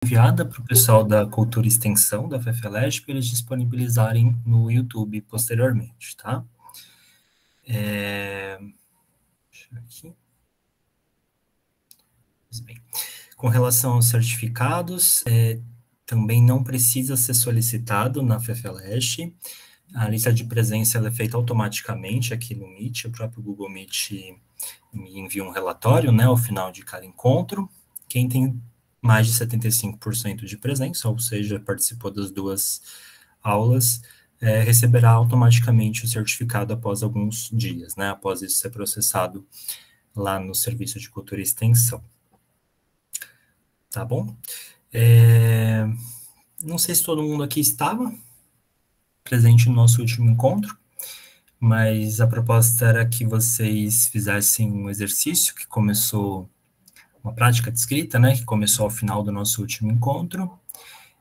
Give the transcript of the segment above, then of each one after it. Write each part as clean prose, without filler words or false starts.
enviada para o pessoal da Cultura e Extensão da FFLESH para eles disponibilizarem no YouTube posteriormente, tá? Deixa eu ver aqui. Bem, com relação aos certificados, também não precisa ser solicitado na FFLESH. A lista de presença ela é feita automaticamente aqui no Meet, o próprio Google Meet me envia um relatório, né, ao final de cada encontro. Quem tem mais de 75% de presença, ou seja, participou das 2 aulas, receberá automaticamente o certificado após alguns dias, né, após isso ser processado lá no Serviço de Cultura e Extensão. Tá bom? Não sei se todo mundo aqui estava presente no nosso último encontro, mas a proposta era que vocês fizessem um exercício que começou, uma prática de escrita, né, que começou ao final do nosso último encontro,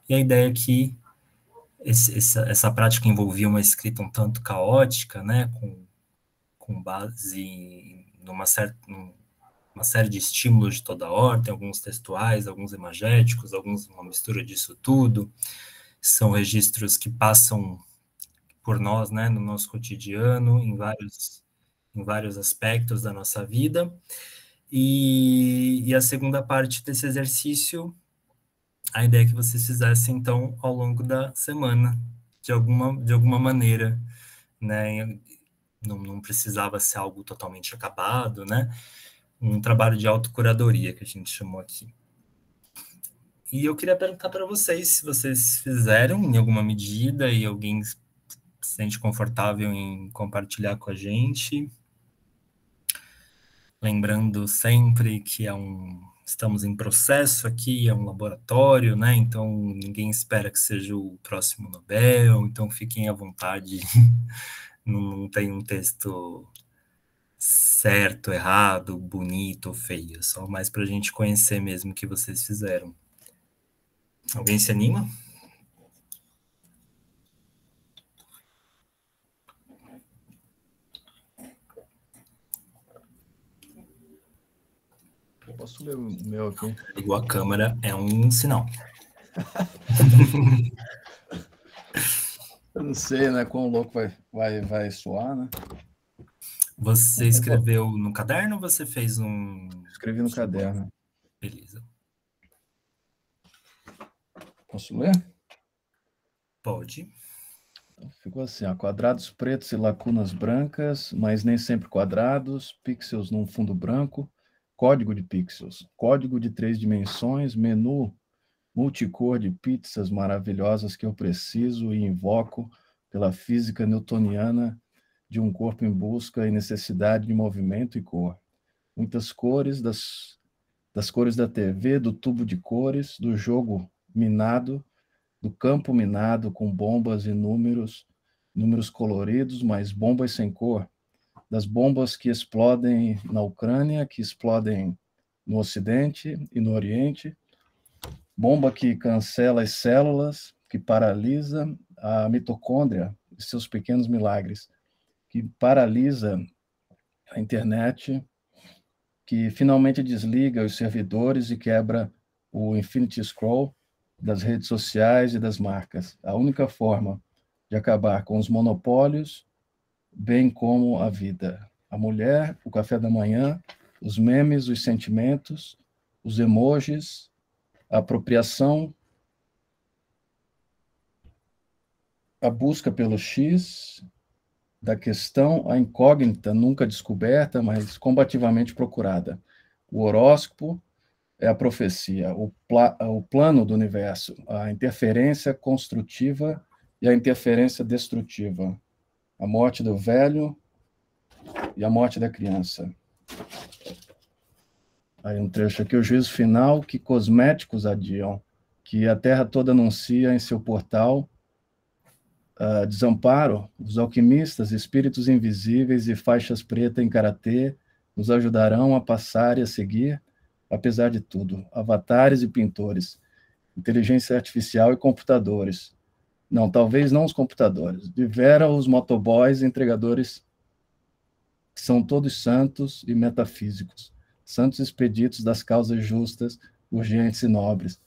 e a ideia é que essa prática envolvia uma escrita um tanto caótica, né, com base numa uma série de estímulos de toda ordem, alguns textuais, alguns imagéticos, uma mistura disso tudo. São registros que passam por nós, né, no nosso cotidiano, em vários aspectos da nossa vida. E a segunda parte desse exercício, a ideia é que vocês fizessem, então, ao longo da semana, de alguma maneira, né? Não precisava ser algo totalmente acabado, né? Um trabalho de autocuradoria, que a gente chamou aqui. E eu queria perguntar para vocês se vocês fizeram em alguma medida e alguém se sente confortável em compartilhar com a gente. Lembrando sempre que estamos em processo aqui, é um laboratório, né? Então ninguém espera que seja o próximo Nobel, então fiquem à vontade. Não tem um texto certo, errado, bonito ou feio, só mais para a gente conhecer mesmo o que vocês fizeram. Alguém se anima? Eu posso ler o meu aqui. Ligou a câmera, é um sinal. Eu não sei, né, quão louco vai soar, né? Você escreveu no caderno ou você fez um... Escrevi no caderno. Beleza. Posso ler? Pode. Ficou assim, ó, quadrados pretos e lacunas brancas, mas nem sempre quadrados, pixels num fundo branco, código de pixels, código de 3 dimensões, menu multicor de pizzas maravilhosas que eu preciso e invoco pela física newtoniana de um corpo em busca e necessidade de movimento e cor. Muitas cores, das cores da TV, do tubo de cores, do jogo minado, do campo minado com bombas e números coloridos, mas bombas sem cor, das bombas que explodem na Ucrânia, que explodem no Ocidente e no Oriente, bomba que cancela as células, que paralisa a mitocôndria e seus pequenos milagres, que paralisa a internet, que finalmente desliga os servidores e quebra o Infinity Scroll das redes sociais e das marcas. A única forma de acabar com os monopólios, bem como a vida. A mulher, o café da manhã, os memes, os sentimentos, os emojis, a apropriação, a busca pelo X da questão, a incógnita nunca descoberta, mas combativamente procurada. O horóscopo é a profecia, o plano do universo, a interferência construtiva e a interferência destrutiva, a morte do velho e a morte da criança. Aí um trecho aqui, o juízo final que cosméticos adiam, que a terra toda anuncia em seu portal, desamparo, os alquimistas, espíritos invisíveis e faixas pretas em karatê nos ajudarão a passar e a seguir, apesar de tudo, avatares e pintores, inteligência artificial e computadores. Não, talvez não os computadores. Devera os motoboys entregadores, que são todos santos e metafísicos, santos expeditos das causas justas, urgentes e nobres.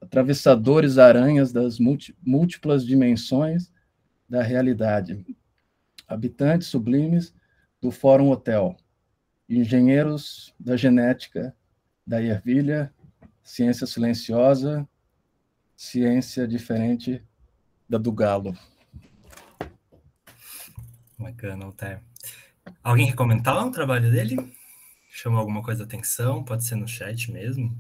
atravessadores aranhas das múltiplas dimensões da realidade, habitantes sublimes do Fórum Hotel, engenheiros da genética da ervilha, ciência silenciosa, ciência diferente da do galo. Bacana, Alter. Alguém quer comentar o trabalho dele? Chamou alguma coisa a atenção? Pode ser no chat mesmo.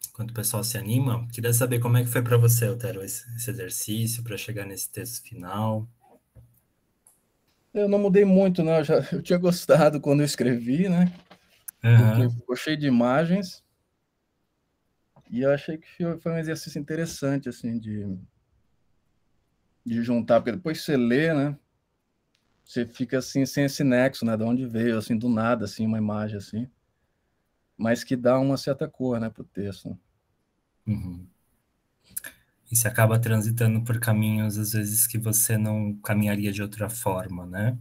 Enquanto o pessoal se anima, queria saber como é que foi para você, Otero, esse exercício para chegar nesse texto final. Eu não mudei muito, não. Eu tinha gostado quando eu escrevi, né? Porque ficou cheio de imagens. E eu achei que foi um exercício interessante, assim, de juntar. Porque depois você lê, né? Você fica, assim, sem esse nexo, né? De onde veio, assim, do nada, assim, uma imagem, assim. Mas que dá uma certa cor, né, pro texto. Uhum. E você acaba transitando por caminhos, às vezes, que você não caminharia de outra forma, né?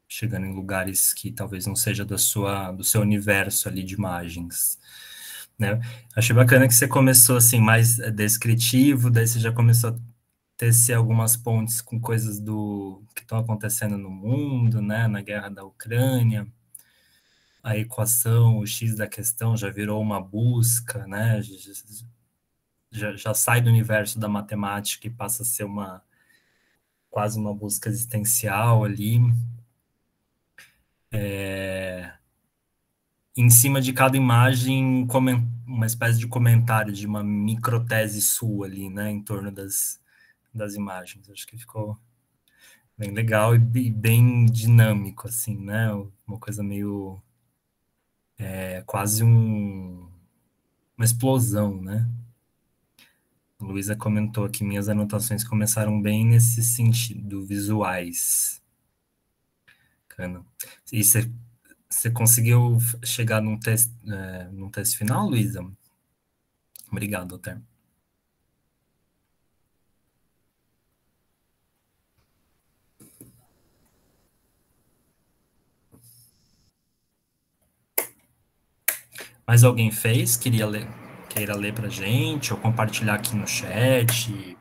Chegando em lugares que talvez não seja do seu universo ali de imagens, né? Achei bacana que você começou, assim, mais descritivo, daí você já começou a tecer algumas pontes com coisas que estão acontecendo no mundo, né? Na guerra da Ucrânia, a equação, o X da questão já virou uma busca, né? Já sai do universo da matemática e passa a ser quase uma busca existencial ali. Em cima de cada imagem, uma espécie de comentário, de uma microtese sua ali, né? Em torno das imagens. Acho que ficou bem legal e bem dinâmico, assim, né? Uma coisa meio... quase uma explosão, né? A Luísa comentou que minhas anotações começaram bem nesse sentido, visuais. Bacana. E você conseguiu chegar num teste final, Luísa? Obrigado, Alter. Mais alguém fez? Queira ler pra gente, ou compartilhar aqui no chat? De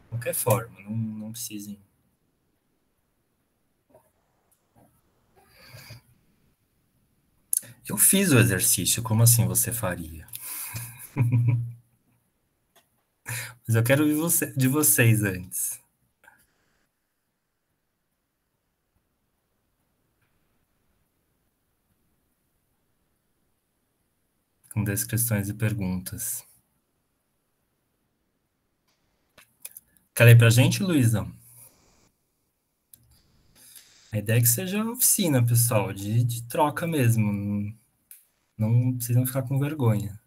qualquer forma, não precisem. Eu fiz o exercício, como assim você faria? Mas eu quero ouvir de vocês antes. Com descrições e perguntas. Quer ler pra gente, Luísa? A ideia é que seja oficina, pessoal, de troca mesmo. Não precisam ficar com vergonha.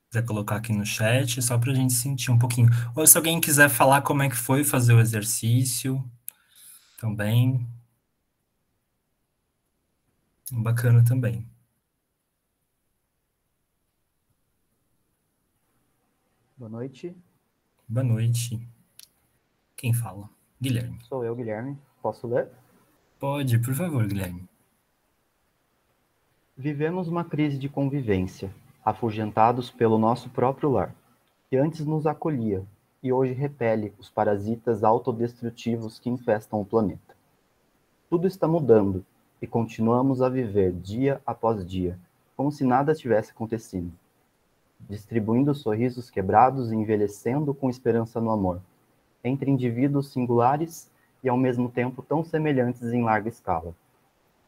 Quiser colocar aqui no chat, só para a gente sentir um pouquinho. Ou se alguém quiser falar como é que foi fazer o exercício, também. Bacana também. Boa noite. Boa noite. Quem fala? Guilherme. Sou eu, Guilherme. Posso ler? Pode, por favor, Guilherme. Vivemos uma crise de convivência, afugentados pelo nosso próprio lar, que antes nos acolhia e hoje repele os parasitas autodestrutivos que infestam o planeta. Tudo está mudando e continuamos a viver dia após dia, como se nada tivesse acontecido, distribuindo sorrisos quebrados e envelhecendo com esperança no amor, entre indivíduos singulares e ao mesmo tempo tão semelhantes em larga escala,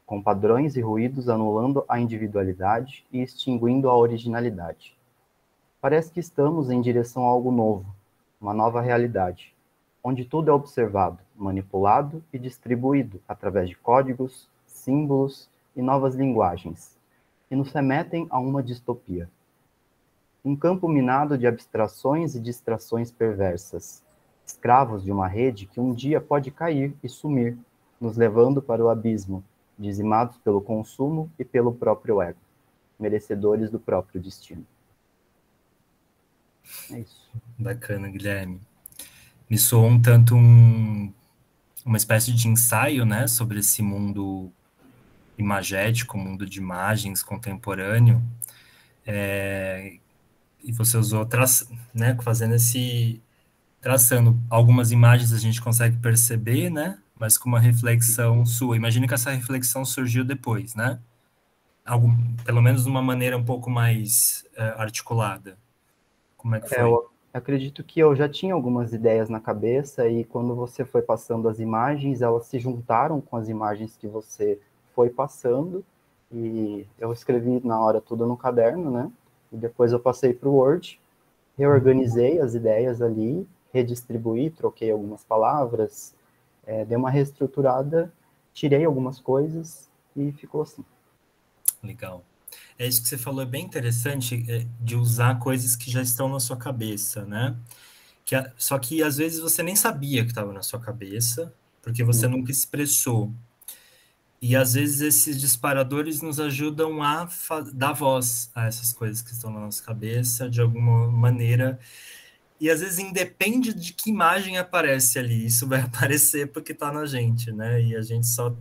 com padrões e ruídos anulando a individualidade e extinguindo a originalidade. Parece que estamos em direção a algo novo, uma nova realidade, onde tudo é observado, manipulado e distribuído através de códigos, símbolos e novas linguagens, que nos remetem a uma distopia. Um campo minado de abstrações e distrações perversas, escravos de uma rede que um dia pode cair e sumir, nos levando para o abismo, dizimados pelo consumo e pelo próprio ego, merecedores do próprio destino. É isso. Bacana, Guilherme. Me soou uma espécie de ensaio, né, sobre esse mundo imagético, mundo de imagens contemporâneo, e você usou, né, traçando algumas imagens a gente consegue perceber, né, mas com uma reflexão sua. Imagino que essa reflexão surgiu depois, né? Pelo menos de uma maneira um pouco mais articulada. Como é que foi? Eu acredito que eu já tinha algumas ideias na cabeça e quando você foi passando as imagens, elas se juntaram com as imagens que você foi passando e eu escrevi na hora tudo no caderno, né? E depois eu passei para o Word, reorganizei as ideias ali, redistribuí, troquei algumas palavras, dei uma reestruturada, tirei algumas coisas e ficou assim. Legal. É isso que você falou, é bem interessante, de usar coisas que já estão na sua cabeça, né? Só que às vezes você nem sabia que estava na sua cabeça, porque você nunca expressou. E às vezes esses disparadores nos ajudam a dar voz a essas coisas que estão na nossa cabeça, de alguma maneira. E às vezes independe de que imagem aparece ali, isso vai aparecer porque está na gente, né? E a gente só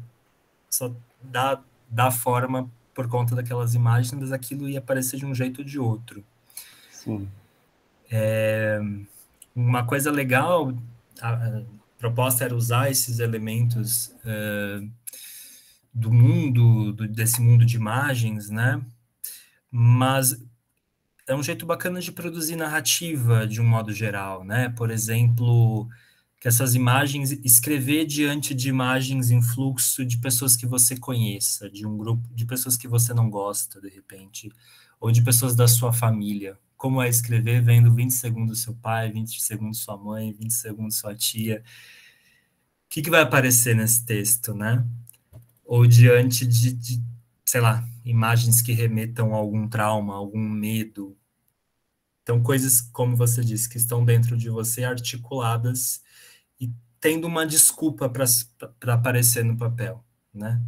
dá forma por conta daquelas imagens, mas aquilo ia aparecer de um jeito ou de outro. Sim. Uma coisa legal, a proposta era usar esses elementos do mundo, desse mundo de imagens, né? Mas é um jeito bacana de produzir narrativa de um modo geral, né? Por exemplo, que essas imagens, escrever diante de imagens em fluxo de pessoas que você conheça, de um grupo de pessoas que você não gosta, de repente, ou de pessoas da sua família. Como é escrever vendo 20 segundos seu pai, 20 segundos sua mãe, 20 segundos sua tia. O que vai aparecer nesse texto, né? Ou diante sei lá, imagens que remetam a algum trauma, algum medo. Então, coisas, como você disse, que estão dentro de você, articuladas e tendo uma desculpa para aparecer no papel, né?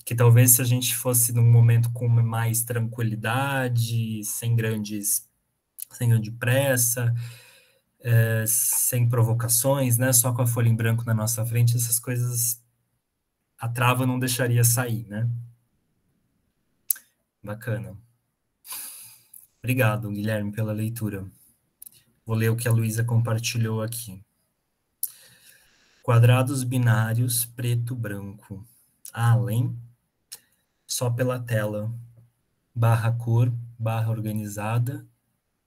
Que talvez se a gente fosse num momento com mais tranquilidade, sem grande pressa, sem provocações, né? Só com a folha em branco na nossa frente, essas coisas, a trava não deixaria sair, né? Bacana. Obrigado, Guilherme, pela leitura. Vou ler o que a Luísa compartilhou aqui. Quadrados binários, preto, branco. Além, só pela tela. Barra cor, barra organizada,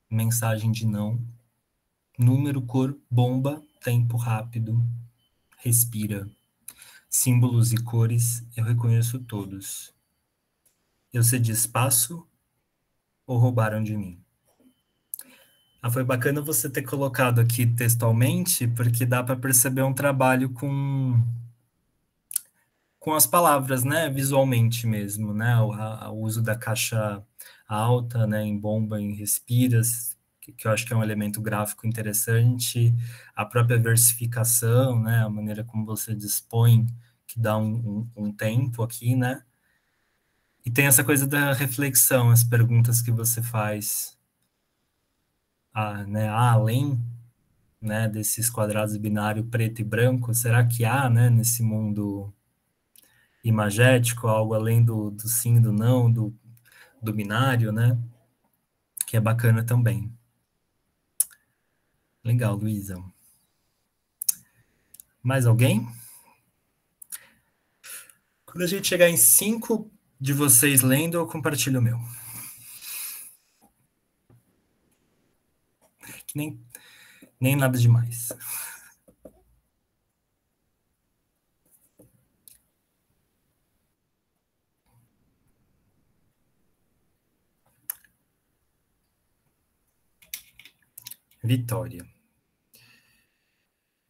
mensagem de não. Número, cor, bomba, tempo rápido. Respira. Símbolos e cores, eu reconheço todos. Eu cedi espaço ou roubaram de mim? Foi bacana você ter colocado aqui textualmente, porque dá para perceber um trabalho com as palavras, né, visualmente mesmo, né, o uso da caixa alta, né, em bomba, em respiras, que eu acho que é um elemento gráfico interessante, a própria versificação, né, a maneira como você dispõe, que dá um tempo aqui, né, e tem essa coisa da reflexão, as perguntas que você faz, né, além, né, desses quadrados binário preto e branco, será que há, né, nesse mundo imagético, algo além do sim, do não, do binário, né? Que é bacana também. Legal, Luísa. Mais alguém? Quando a gente chegar em 5 de vocês lendo, eu compartilho o meu. Que nem nada demais. Vitória.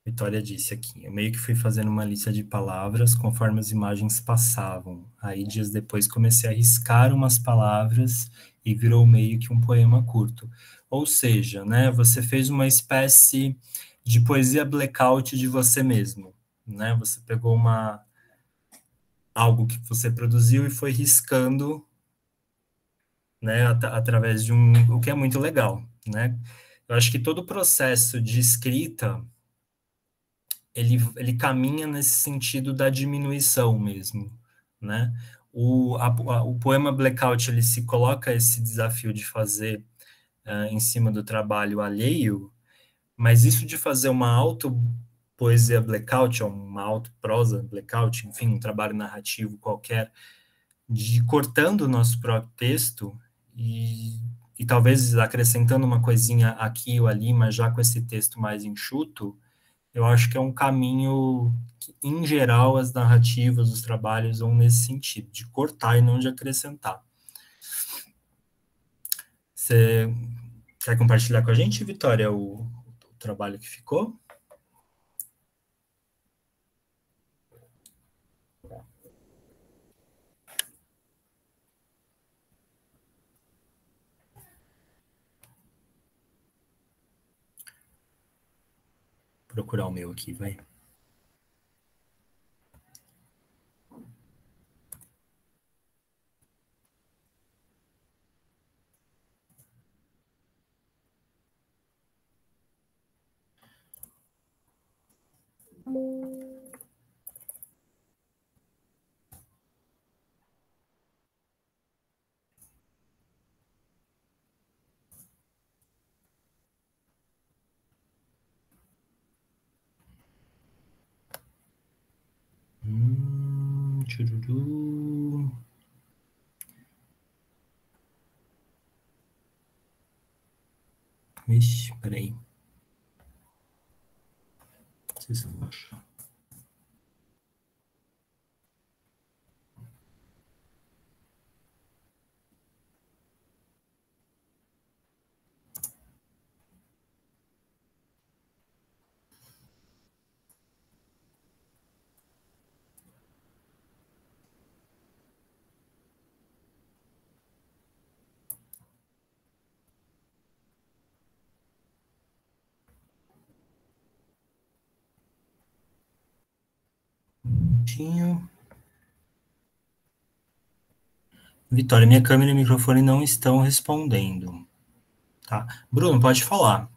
Vitória disse aqui, eu meio que fui fazendo uma lista de palavras conforme as imagens passavam. Aí, dias depois, comecei a riscar umas palavras e virou meio que um poema curto. Ou seja, né, você fez uma espécie de poesia blackout de você mesmo, né? Você pegou algo que você produziu e foi riscando, né, através de o que é muito legal, né? Eu acho que todo o processo de escrita, ele caminha nesse sentido da diminuição mesmo, né? O poema Blackout, ele se coloca esse desafio de fazer em cima do trabalho alheio, mas isso de fazer uma auto-poesia blackout, ou uma auto-prosa blackout, enfim, um trabalho narrativo qualquer, de cortando o nosso próprio texto e talvez acrescentando uma coisinha aqui ou ali, mas já com esse texto mais enxuto, eu acho que é um caminho que, em geral, as narrativas, os trabalhos vão nesse sentido, de cortar e não de acrescentar. Você quer compartilhar com a gente, Vitória, o trabalho que ficou? Vou procurar o meu aqui, vai. Tchururu. Ixi, peraí. Não sei se eu vou achar. Vitória, minha câmera e microfone não estão respondendo. Tá. Bruno, pode falar.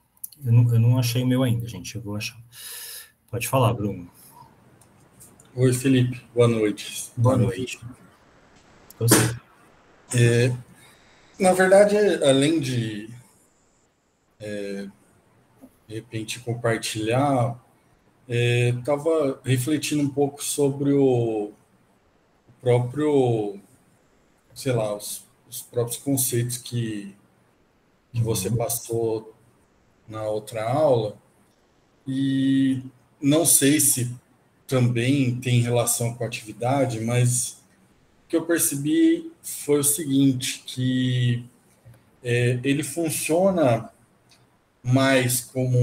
Eu não achei o meu ainda, gente. Eu vou achar. Pode falar, Bruno. Oi, Felipe. Boa noite. Boa noite. Na verdade, além de repente compartilhar, estava refletindo um pouco sobre o próprio, sei lá, os próprios conceitos que você passou na outra aula, e não sei se também tem relação com a atividade, mas o que eu percebi foi o seguinte, que ele funciona mais como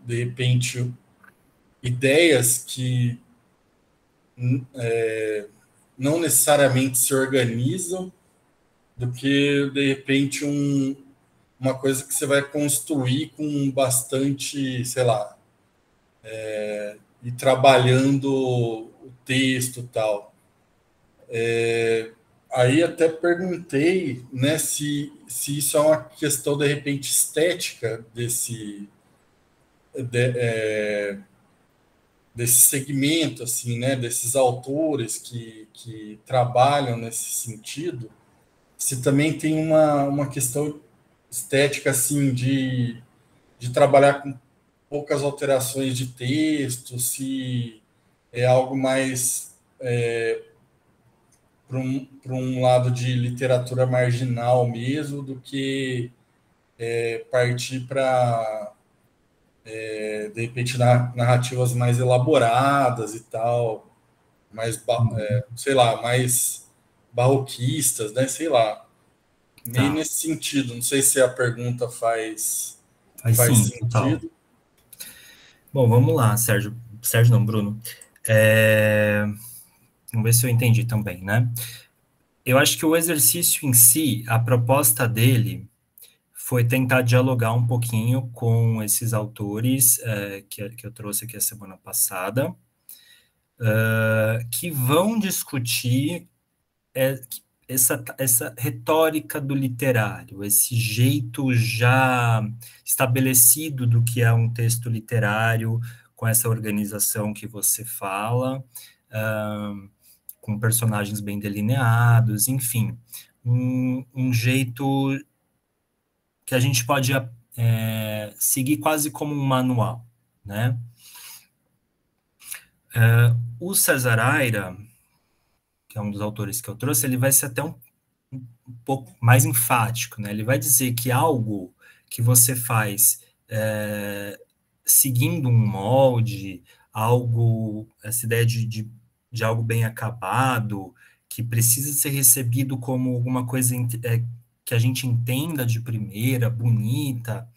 de repente, ideias que não necessariamente se organizam, do que, de repente, uma coisa que você vai construir com bastante, sei lá, e trabalhando o texto e tal. Aí até perguntei, né, se isso é uma questão, de repente, estética desse segmento, assim, né, desses autores que trabalham nesse sentido, se também tem uma questão estética, assim, de trabalhar com poucas alterações de texto, se é algo mais para um lado de literatura marginal mesmo, do que partir para, de repente, narrativas mais elaboradas e tal, mais, sei lá, mais barroquistas, né? Sei lá. Meio nesse sentido. Não sei se a pergunta faz sim, sentido. total. Bom, vamos lá, Sérgio. Sérgio não, Bruno. Vamos ver se eu entendi também, né? Eu acho que o exercício em si, a proposta dele foi tentar dialogar um pouquinho com esses autores que eu trouxe aqui a semana passada, que vão discutir essa retórica do literário, esse jeito já estabelecido do que é um texto literário, com essa organização que você fala, com personagens bem delineados, enfim, um jeito que a gente pode seguir quase como um manual, né? O César Aira, que é um dos autores que eu trouxe, ele vai ser até um pouco mais enfático, né? Ele vai dizer que algo que você faz seguindo um molde, essa ideia de algo bem acabado, que precisa ser recebido como alguma coisa que a gente entenda de primeira, bonita.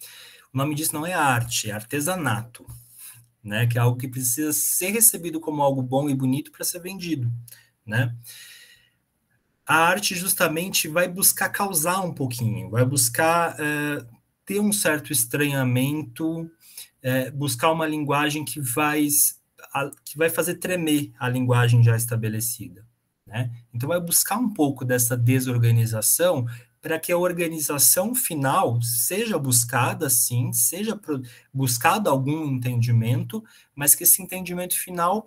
O nome disso não é arte, é artesanato, né? Que é algo que precisa ser recebido como algo bom e bonito para ser vendido, né? A arte justamente vai buscar causar um pouquinho, vai buscar ter um certo estranhamento, buscar uma linguagem que vai fazer tremer a linguagem já estabelecida, né? Então vai buscar um pouco dessa desorganização para que a organização final seja buscada, sim, seja buscado algum entendimento, mas que esse entendimento final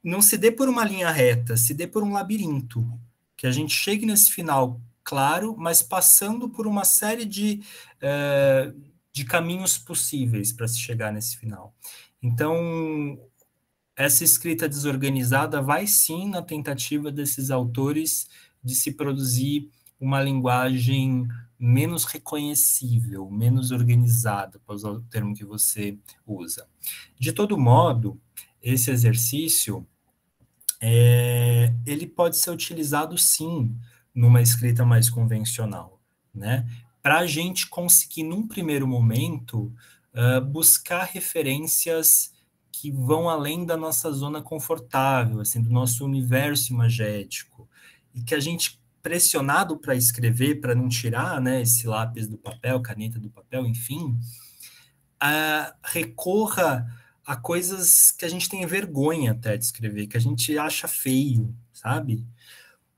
não se dê por uma linha reta, se dê por um labirinto, que a gente chegue nesse final claro, mas passando por uma série de caminhos possíveis para se chegar nesse final. Então, essa escrita desorganizada vai sim na tentativa desses autores de se produzir uma linguagem menos reconhecível, menos organizada, para usar o termo que você usa. De todo modo, esse exercício ele pode ser utilizado sim numa escrita mais convencional, né? Para a gente conseguir, num primeiro momento, buscar referências que vão além da nossa zona confortável, assim, do nosso universo imagético, e que a gente, pressionado para escrever, para não tirar, né, esse lápis do papel, caneta do papel, enfim, recorra a coisas que a gente tem vergonha até de escrever, que a gente acha feio, sabe?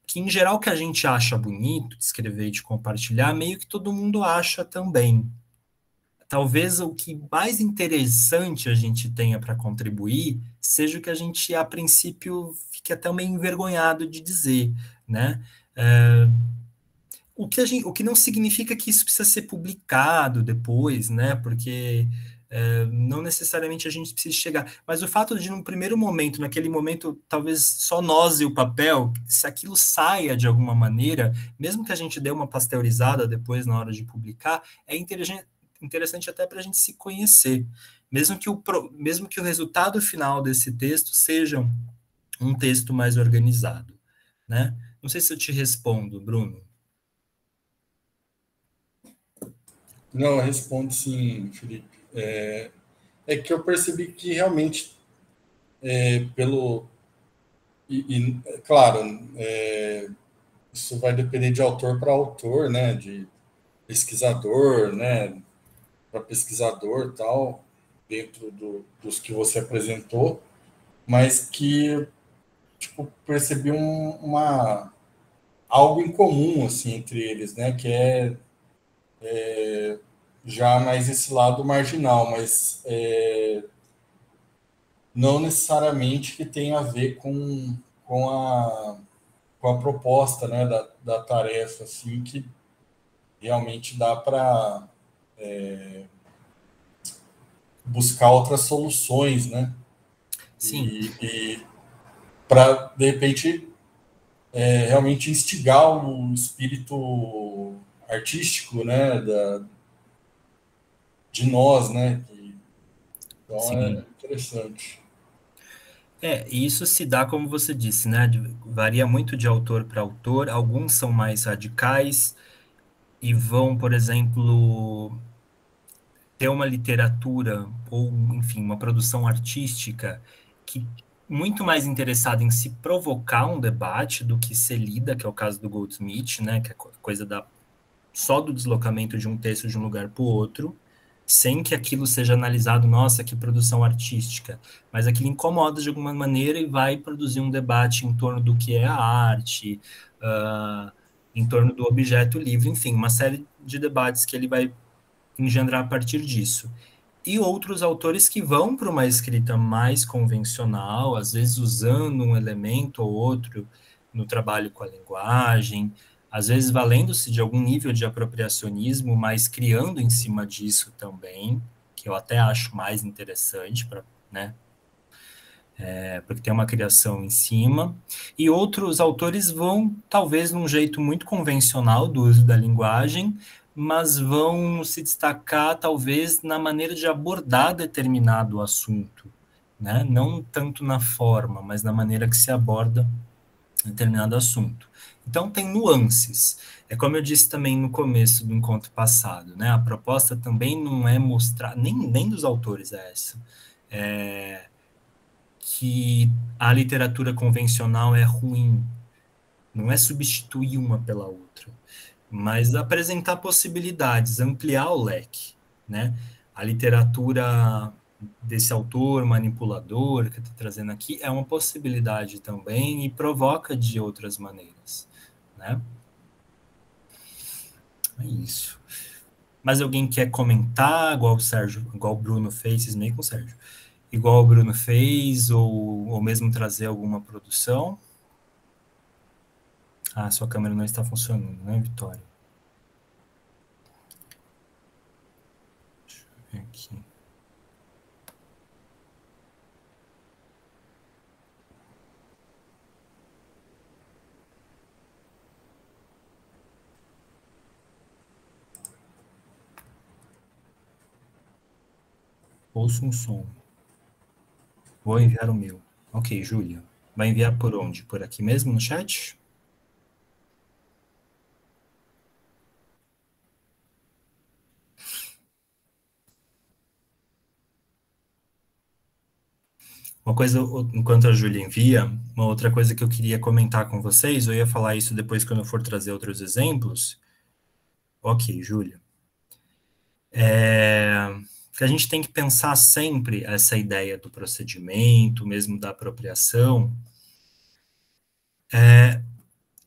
Que, em geral, o que a gente acha bonito de escrever e de compartilhar, meio que todo mundo acha também. Talvez o que mais interessante a gente tenha para contribuir seja o que a gente, a princípio, fique até meio envergonhado de dizer, né? O que não significa que isso precisa ser publicado depois, né? Porque não necessariamente a gente precisa chegar. Mas o fato de, num primeiro momento, naquele momento, talvez só nós e o papel, se aquilo saia de alguma maneira, mesmo que a gente dê uma pasteurizada depois na hora de publicar, é interessante até para a gente se conhecer. Mesmo que o resultado final desse texto seja um texto mais organizado, né? Não sei se eu te respondo, Bruno. Não, responde sim, Felipe. É que eu percebi que realmente, claro, isso vai depender de autor para autor, né, de pesquisador, né, para pesquisador tal, dentro dos que você apresentou, mas que, tipo, percebi algo em comum, assim, entre eles, né, que é já mais esse lado marginal, mas não necessariamente que tenha a ver com a proposta, né, da tarefa, assim, que realmente dá para buscar outras soluções, né? Sim. E para, de repente, realmente instigar um espírito artístico, né, de nós, né? Então, Sim. é interessante. Isso se dá, como você disse, né? Varia muito de autor para autor. Alguns são mais radicais e vão, por exemplo, ter uma literatura ou, enfim, uma produção artística que muito mais interessada em se provocar um debate do que ser lida, que é o caso do Goldsmith, né? Que é coisa só do deslocamento de um texto de um lugar para o outro, sem que aquilo seja analisado, nossa, que produção artística, mas aquilo incomoda de alguma maneira e vai produzir um debate em torno do que é a arte, em torno do objeto livre, enfim, uma série de debates que ele vai engendrar a partir disso. E outros autores que vão para uma escrita mais convencional, às vezes usando um elemento ou outro no trabalho com a linguagem, às vezes valendo-se de algum nível de apropriacionismo, mas criando em cima disso também, que eu até acho mais interessante, né? Porque tem uma criação em cima. E outros autores vão, talvez, num jeito muito convencional do uso da linguagem, mas vão se destacar, talvez, na maneira de abordar determinado assunto, né? Não tanto na forma, mas na maneira que se aborda determinado assunto. Então, tem nuances. É como eu disse também no começo do encontro passado, né? A proposta também não é mostrar, nem dos autores é essa, que a literatura convencional é ruim. Não é substituir uma pela outra, mas apresentar possibilidades, ampliar o leque, né? A literatura desse autor manipulador que eu estou trazendo aqui é uma possibilidade também e provoca de outras maneiras, né? É isso. Mas alguém quer comentar, igual o Sérgio, igual o Bruno fez, vocês meio com o Sérgio, igual o Bruno fez, ou mesmo trazer alguma produção? Ah, sua câmera não está funcionando, né, Vitória? Deixa eu ver aqui. Ouço um som. Vou enviar o meu. Ok, Júlia. Vai enviar por onde? Por aqui mesmo no chat? Uma coisa, enquanto a Júlia envia, uma outra coisa que eu queria comentar com vocês, eu ia falar isso depois quando eu for trazer outros exemplos. Ok, Júlia. Que a gente tem que pensar sempre essa ideia do procedimento, mesmo da apropriação,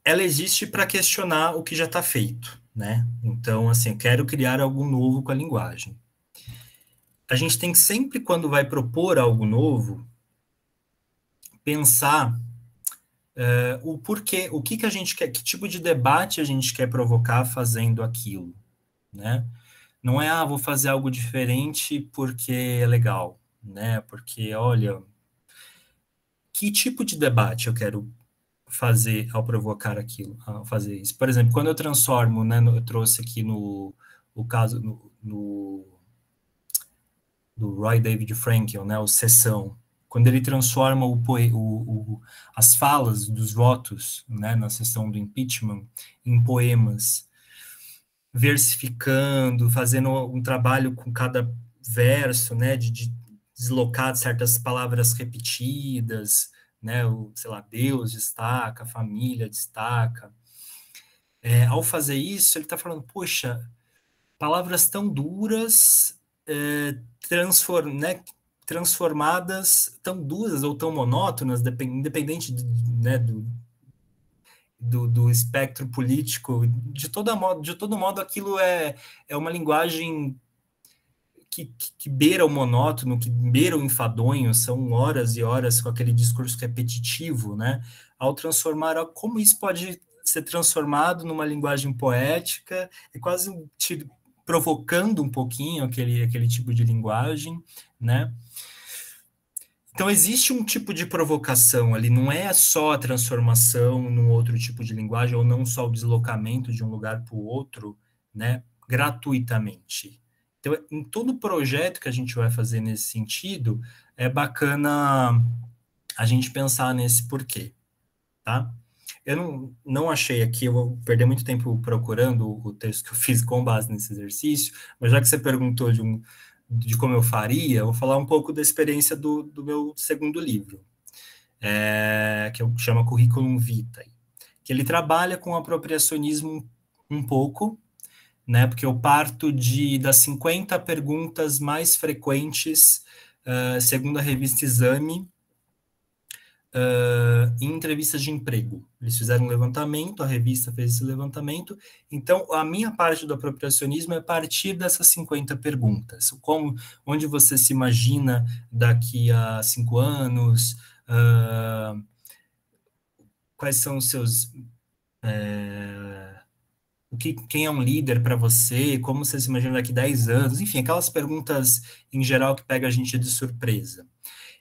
ela existe para questionar o que já está feito, né? Então, assim, eu quero criar algo novo com a linguagem. A gente tem que sempre, quando vai propor algo novo, pensar o porquê, o que a gente quer, que tipo de debate a gente quer provocar fazendo aquilo, né? Não é, vou fazer algo diferente porque é legal, né? Porque, olha, que tipo de debate eu quero fazer ao provocar aquilo, ao fazer isso? Por exemplo, quando eu transformo, né, eu trouxe aqui o caso do Roy David Frankel, né, o Sessão, quando ele transforma as falas dos votos, né, na sessão do impeachment, em poemas, versificando, fazendo um trabalho com cada verso, né, de deslocar certas palavras repetidas, né, sei lá, Deus destaca, família destaca. Ao fazer isso, ele está falando, poxa, palavras tão duras, né, transformadas tão duras ou tão monótonas, independente né, do espectro político, de todo modo aquilo é uma linguagem que beira o monótono, que beira o enfadonho, são horas e horas com aquele discurso repetitivo, né? Ao transformar, como isso pode ser transformado numa linguagem poética, é quase provocando um pouquinho aquele tipo de linguagem, né? Então, existe um tipo de provocação ali, não é só a transformação num outro tipo de linguagem, ou não só o deslocamento de um lugar para o outro, né, gratuitamente. Então, em todo projeto que a gente vai fazer nesse sentido, é bacana a gente pensar nesse porquê, tá? Eu não achei aqui, eu vou perder muito tempo procurando o texto que eu fiz com base nesse exercício, mas já que você perguntou de como eu faria, eu vou falar um pouco da experiência do meu segundo livro, que chama Curriculum Vitae, que ele trabalha com apropriacionismo um pouco, né? Porque eu parto das 50 perguntas mais frequentes, segundo a revista Exame, em entrevistas de emprego. Eles fizeram um levantamento, a revista fez esse levantamento, então a minha parte do apropriacionismo é partir dessas 50 perguntas. Onde você se imagina daqui a 5 anos, quais são os seus... quem é um líder para você, como você se imagina daqui a 10 anos, enfim, aquelas perguntas em geral que pega a gente de surpresa.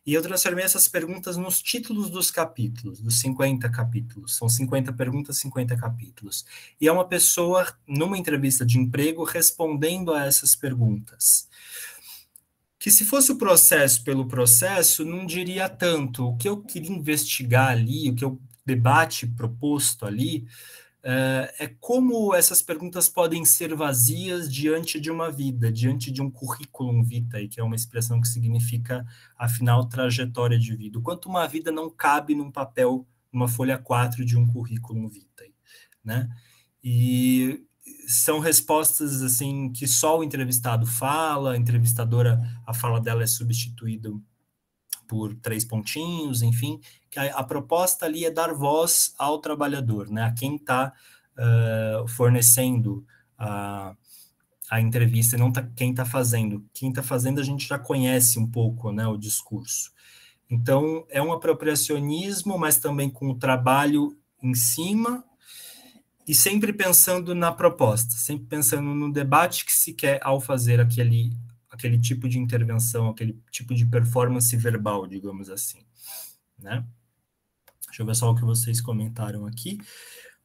E eu transformei essas perguntas nos títulos dos capítulos, dos 50 capítulos. São 50 perguntas, 50 capítulos. E é uma pessoa, numa entrevista de emprego, respondendo a essas perguntas. Que se fosse o processo pelo processo, não diria tanto. O que eu queria investigar ali, o debate proposto ali, é como essas perguntas podem ser vazias diante de uma vida, diante de um currículum vitae, que é uma expressão que significa, afinal, trajetória de vida. O quanto uma vida não cabe num papel, numa folha 4 de um currículum vitae, né? E são respostas, assim, que só o entrevistado fala, a entrevistadora, a fala dela é substituída por 3 pontinhos, enfim, que a proposta ali é dar voz ao trabalhador, né, a quem está fornecendo a entrevista, não quem está fazendo. Quem está fazendo a gente já conhece um pouco, né, o discurso. Então, é um apropriacionismo, mas também com o trabalho em cima, e sempre pensando na proposta, sempre pensando no debate que se quer ao fazer aquele tipo de intervenção, aquele tipo de performance verbal, digamos assim, né? Deixa eu ver só o que vocês comentaram aqui.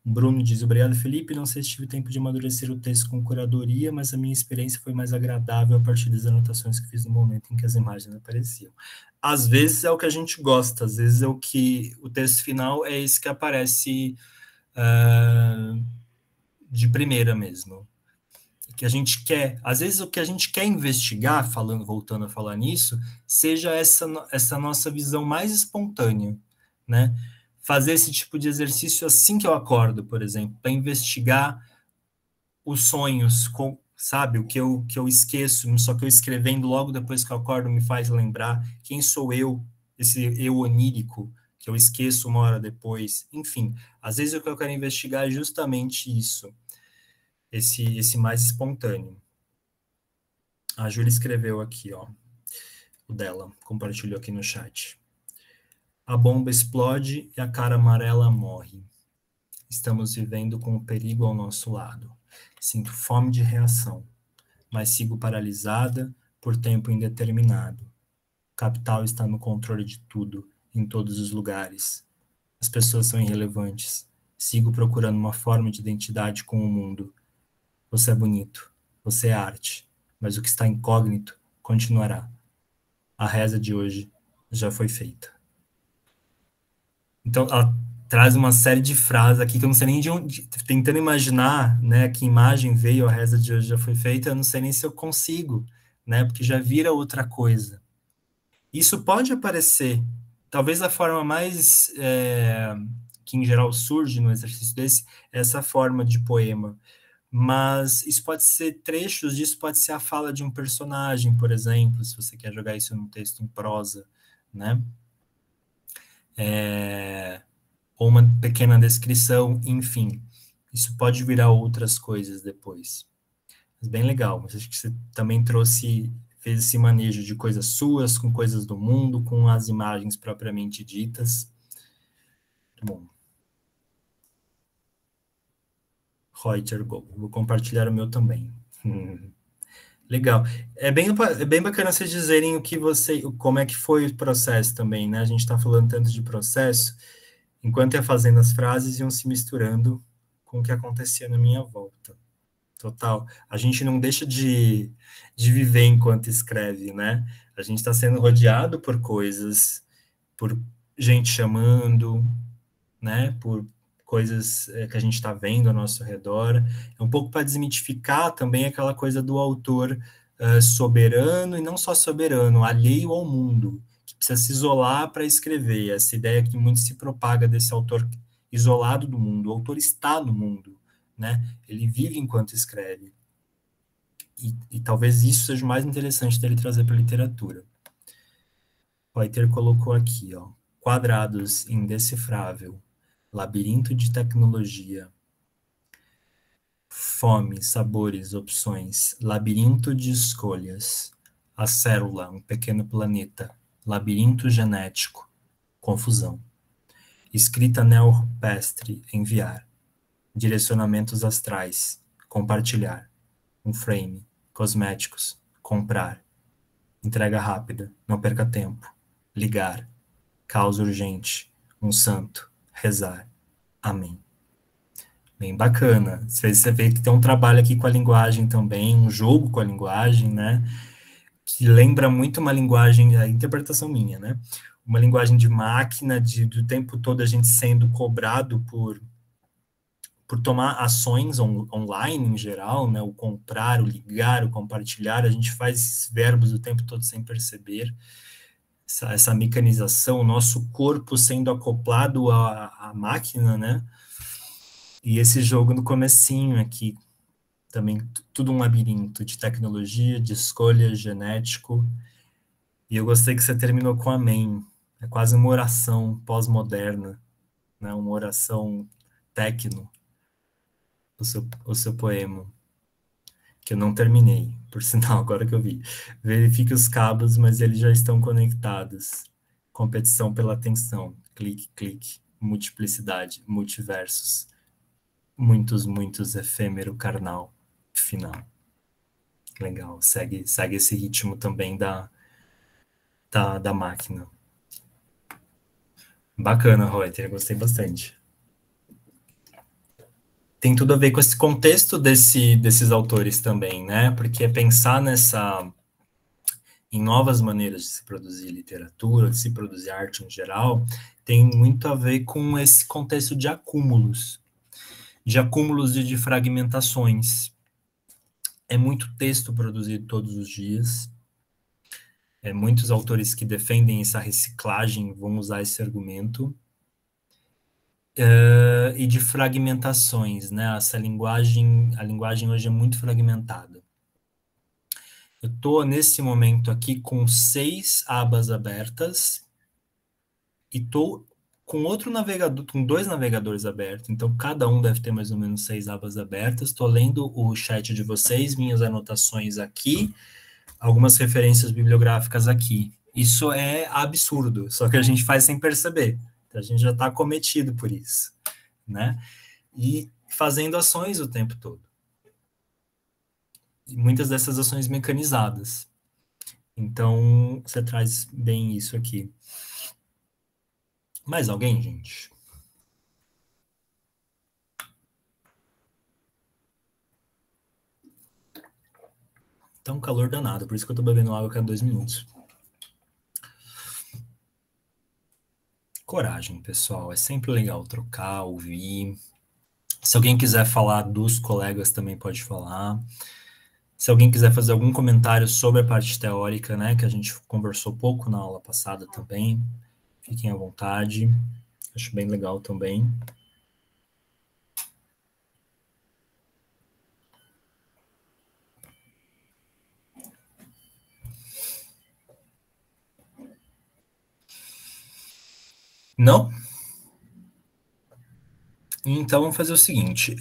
O Bruno diz, obrigado, Felipe, não sei se tive tempo de amadurecer o texto com curadoria, mas a minha experiência foi mais agradável a partir das anotações que fiz no momento em que as imagens apareciam. Às vezes é o que a gente gosta, às vezes é o texto final é esse que aparece de primeira mesmo. Que a gente quer, às vezes o que a gente quer investigar, voltando a falar nisso, seja essa nossa visão mais espontânea, né? Fazer esse tipo de exercício assim que eu acordo, por exemplo, para investigar os sonhos, sabe? O que eu esqueço, só que eu escrevendo logo depois que eu acordo me faz lembrar quem sou eu, esse eu onírico, que eu esqueço uma hora depois. Enfim, às vezes o que eu quero investigar é justamente isso. Esse mais espontâneo. A Júlia escreveu aqui, ó, o dela, compartilhou aqui no chat. A bomba explode e a cara amarela morre. Estamos vivendo com o perigo ao nosso lado. Sinto fome de reação, mas sigo paralisada por tempo indeterminado. O capital está no controle de tudo, em todos os lugares. As pessoas são irrelevantes. Sigo procurando uma forma de identidade com o mundo. Você é bonito, você é arte, mas o que está incógnito continuará. A reza de hoje já foi feita. Então, ela traz uma série de frases aqui que eu não sei nem de onde... Tentando imaginar, né, que imagem veio, a reza de hoje já foi feita, eu não sei nem se eu consigo, né, porque já vira outra coisa. Isso pode aparecer, talvez a forma mais... que em geral surge no exercício desse, é essa forma de poema. Mas isso pode ser trechos disso, pode ser a fala de um personagem, por exemplo, se você quer jogar isso num texto em prosa, né? Ou uma pequena descrição, enfim. Isso pode virar outras coisas depois. Mas bem legal, mas acho que você também fez esse manejo de coisas suas, com coisas do mundo, com as imagens propriamente ditas. Muito bom. Reuter, vou compartilhar o meu também. Legal. É bem bacana vocês dizerem como é que foi o processo também, né? A gente está falando tanto de processo, enquanto ia fazendo as frases, iam se misturando com o que acontecia na minha volta. Total. A gente não deixa de viver enquanto escreve, né? A gente está sendo rodeado por coisas, por gente chamando, né? Por coisas que a gente está vendo ao nosso redor. É um pouco para desmitificar também aquela coisa do autor soberano, e não só soberano, alheio ao mundo, que precisa se isolar para escrever. Essa ideia que muito se propaga desse autor isolado do mundo. O autor está no mundo, né? Ele vive enquanto escreve. e talvez isso seja o mais interessante dele trazer para a literatura. O Reiter colocou aqui, ó, quadrados indecifrável, labirinto de tecnologia, fome, sabores, opções, labirinto de escolhas, a célula, um pequeno planeta, labirinto genético, confusão, escrita neorrupestre, enviar, direcionamentos astrais, compartilhar, um frame, cosméticos, comprar, entrega rápida, não perca tempo, ligar, causa urgente, um santo, rezar, amém. Bem bacana. Você vê que tem um trabalho aqui com a linguagem também, um jogo com a linguagem, né? Que lembra muito uma linguagem, a interpretação minha, né? Uma linguagem de máquina, do tempo todo a gente sendo cobrado por tomar ações online em geral, né? O comprar, o ligar, o compartilhar, a gente faz esses verbos o tempo todo sem perceber. Essa mecanização, o nosso corpo sendo acoplado à máquina, né? E esse jogo no comecinho aqui, também tudo um labirinto de tecnologia, de escolha, genético. E eu gostei que você terminou com amém. É quase uma oração pós-moderna, né? Uma oração tecno, o seu poema, que eu não terminei, por sinal, agora que eu vi. Verifique os cabos, mas eles já estão conectados. Competição pela atenção. Clique, clique. Multiplicidade, multiversos. Muitos, efêmero, carnal, final. Legal, segue esse ritmo também da máquina. Bacana, Reiter, gostei bastante. Tem tudo a ver com esse contexto desses autores também, né? Porque pensar em novas maneiras de se produzir literatura, de se produzir arte em geral, tem muito a ver com esse contexto de acúmulos e de fragmentações. É muito texto produzido todos os dias. Muitos autores que defendem essa reciclagem vão usar esse argumento. E de fragmentações, né? A linguagem hoje é muito fragmentada. Eu estou, nesse momento aqui, com 6 abas abertas e estou com outro navegador, com 2 navegadores abertos, então cada um deve ter mais ou menos 6 abas abertas. Estou lendo o chat de vocês, minhas anotações aqui, algumas referências bibliográficas aqui. Isso é absurdo, só que a gente faz sem perceber. A gente já está acometido por isso, né? E fazendo ações o tempo todo. E muitas dessas ações mecanizadas. Então, você traz bem isso aqui. Mais alguém, gente? Tá um calor danado, por isso que eu tô bebendo água a cada 2 minutos. Coragem, pessoal. É sempre legal trocar, ouvir. Se alguém quiser falar dos colegas, também pode falar. Se alguém quiser fazer algum comentário sobre a parte teórica, né, que a gente conversou pouco na aula passada também, fiquem à vontade. Acho bem legal também. Não? Então, vamos fazer o seguinte.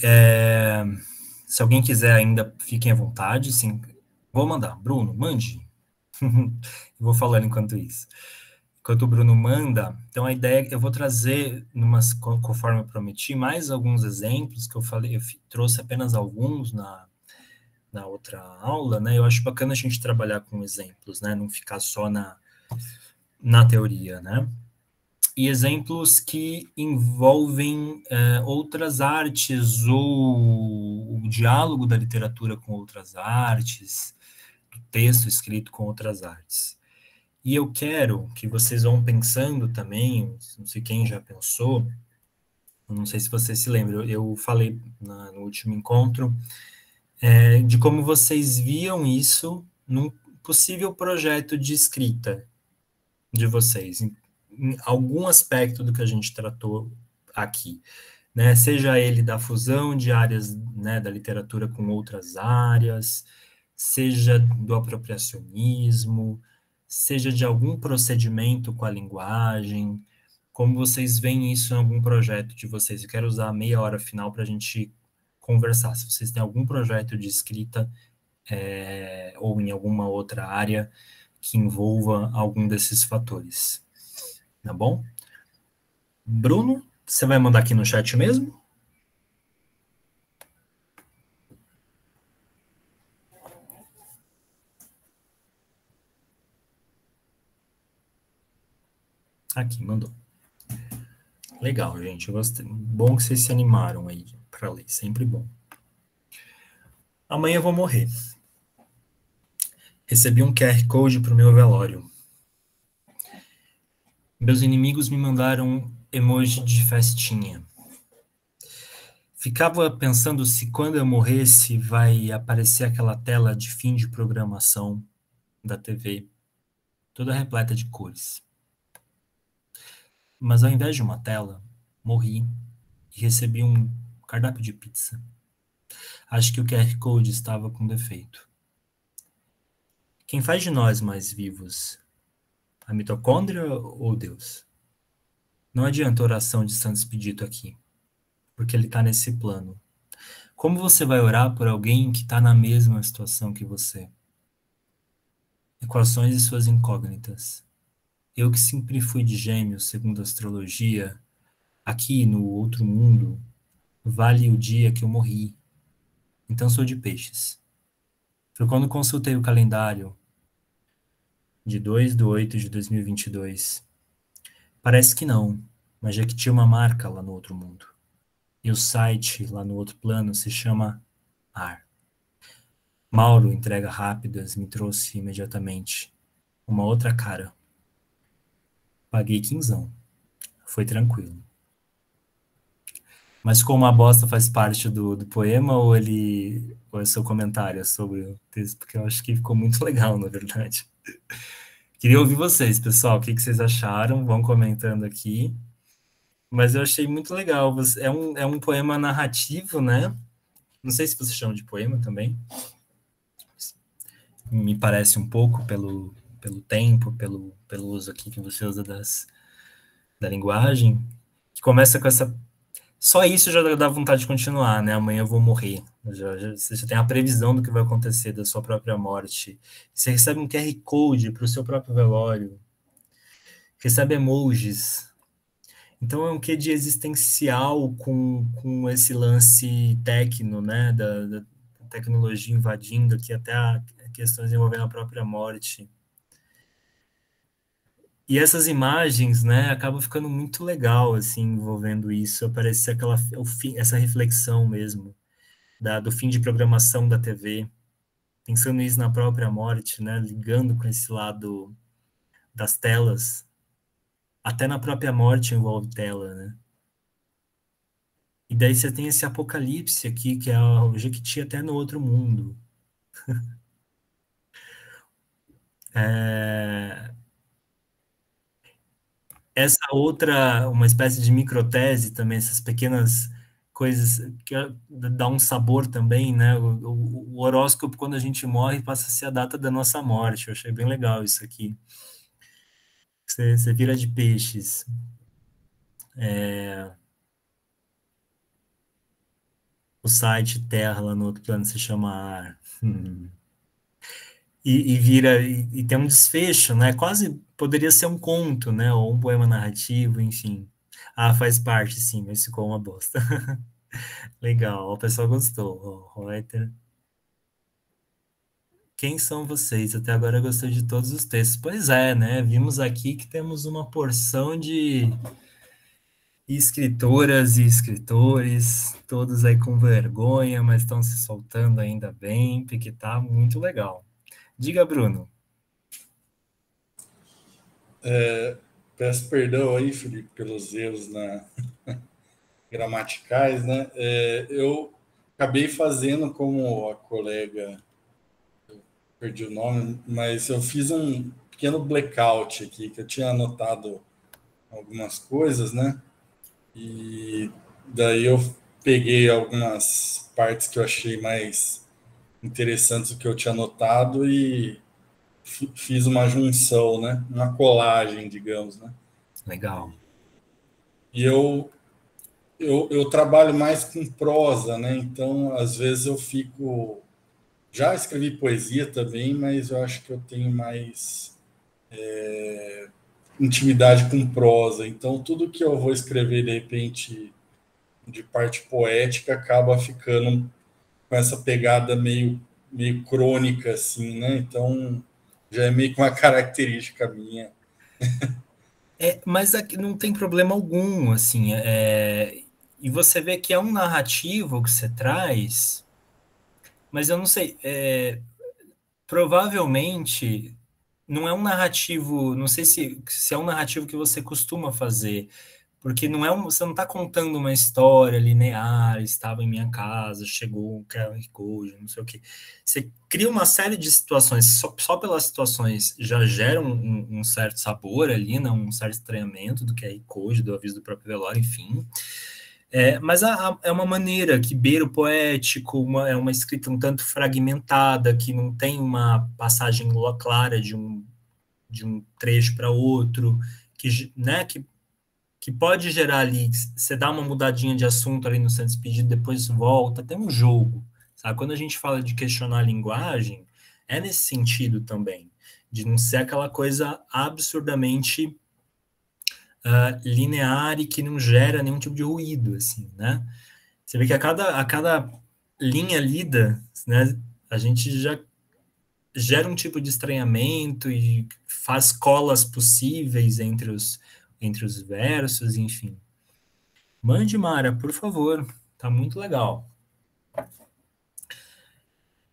Se alguém quiser ainda, fiquem à vontade. Sim. Vou mandar. Bruno, mande. Vou falando enquanto isso. Enquanto o Bruno manda, então a ideia, eu vou trazer, conforme eu prometi, mais alguns exemplos que eu falei, eu trouxe apenas alguns na outra aula, né? Eu acho bacana a gente trabalhar com exemplos, né? Não ficar só na teoria, né? E exemplos que envolvem outras artes ou o diálogo da literatura com outras artes, do texto escrito com outras artes. E eu quero que vocês vão pensando também, não sei quem já pensou, não sei se vocês se lembram, eu falei no último encontro, de como vocês viam isso num possível projeto de escrita de vocês, em algum aspecto do que a gente tratou aqui, né? Seja ele da fusão de áreas, né, da literatura com outras áreas, seja do apropriacionismo, seja de algum procedimento com a linguagem, como vocês veem isso em algum projeto de vocês. Eu quero usar a meia hora final para a gente conversar. Se vocês têm algum projeto de escrita ou em alguma outra área que envolva algum desses fatores. Tá bom? Bruno, você vai mandar aqui no chat mesmo? Aqui, mandou. Legal, gente. Eu gostei. Bom que vocês se animaram aí para ler. Sempre bom. Amanhã eu vou morrer. Recebi um QR Code para o meu velório. Meus inimigos me mandaram emoji de festinha. Ficava pensando se quando eu morresse vai aparecer aquela tela de fim de programação da TV, toda repleta de cores. Mas ao invés de uma tela, morri e recebi um cardápio de pizza. Acho que o QR Code estava com defeito. Quem faz de nós mais vivos? A mitocôndria ou Deus? Não adianta oração de Santo Expedito aqui, porque ele está nesse plano. Como você vai orar por alguém que está na mesma situação que você? Equações e suas incógnitas. Eu que sempre fui de Gêmeos, segundo a astrologia, aqui no outro mundo, vale o dia que eu morri. Então sou de Peixes. Foi quando consultei o calendário de 2/8/2022. Parece que não, mas já que tinha uma marca lá no outro mundo. E o site lá no outro plano se chama AR. Mauro, entrega rápidas, me trouxe imediatamente uma outra cara. Paguei 15. Foi tranquilo. Mas como a bosta faz parte do poema, ou é seu comentário sobre o texto? Porque eu acho que ficou muito legal, na verdade. Queria ouvir vocês, pessoal. O que vocês acharam? Vão comentando aqui. Mas eu achei muito legal. É um poema narrativo, né? Não sei se você chama de poema também. Me parece um pouco pelo tempo, pelo uso aqui que você usa da linguagem. Que começa com essa... Só isso já dá vontade de continuar, né? Amanhã eu vou morrer. Você já tem a previsão do que vai acontecer, da sua própria morte. Você recebe um QR Code para o seu próprio velório. Recebe emojis. Então é um quê de existencial com esse lance técnico, né? Da tecnologia invadindo aqui até questões envolvendo a própria morte. E essas imagens, né, acabam ficando muito legal, assim, envolvendo isso. Aparece essa reflexão mesmo, do fim de programação da TV. Pensando isso na própria morte, né, ligando com esse lado das telas. Até na própria morte envolve tela, né? E daí você tem esse apocalipse aqui, que é o Jequiti até no outro mundo. Essa outra, uma espécie de microtese também, essas pequenas coisas que dá um sabor também, né? O horóscopo, quando a gente morre, passa a ser a data da nossa morte. Eu achei bem legal isso aqui. Você vira de Peixes. O site Terra lá no outro plano se chama Ar. E tem um desfecho, né? Quase poderia ser um conto, né? Ou um poema narrativo, enfim. Ah, faz parte, sim, mas ficou uma bosta. Legal, o pessoal gostou. Reuter. Quem são vocês? Até agora eu gostei de todos os textos. Pois é, né? Vimos aqui que temos uma porção de escritoras e escritores, todos aí com vergonha, mas estão se soltando ainda bem, porque tá muito legal. Diga, Bruno. Peço perdão aí, Felipe, pelos erros gramaticais, né? Eu acabei fazendo como a colega, perdi o nome, mas eu fiz um pequeno blackout aqui, que eu tinha anotado algumas coisas, né? E daí eu peguei algumas partes que eu achei mais interessantes do que eu tinha notado e fiz uma junção, né? Uma colagem, digamos, né? Legal. E eu trabalho mais com prosa, né? Então, às vezes eu fico... Já escrevi poesia também, mas eu acho que eu tenho mais intimidade com prosa. Então, tudo que eu vou escrever, de repente, de parte poética, acaba ficando com essa pegada meio crônica, assim, né? Então, já é meio que uma característica minha. Mas aqui não tem problema algum, assim, e você vê que é um narrativo que você traz, mas eu não sei, provavelmente não é um narrativo, não sei se é um narrativo que você costuma fazer, porque você não está contando uma história linear, estava em minha casa, chegou um QR Code, não sei o quê. Você cria uma série de situações, só pelas situações já gera um certo sabor ali, né? Um certo estranhamento do QR Code, do aviso do próprio velório, enfim. Mas é uma maneira que beira o poético, é uma escrita um tanto fragmentada, que não tem uma passagem clara de um trecho para outro, né, que pode gerar ali, você dá uma mudadinha de assunto ali no seu despedido, depois volta, tem um jogo, sabe? Quando a gente fala de questionar a linguagem, é nesse sentido também, de não ser aquela coisa absurdamente linear e que não gera nenhum tipo de ruído, assim, né? Você vê que a cada linha lida, né, a gente já gera um tipo de estranhamento e faz colas possíveis entre os versos, enfim. Mande, Mara, por favor. Tá muito legal.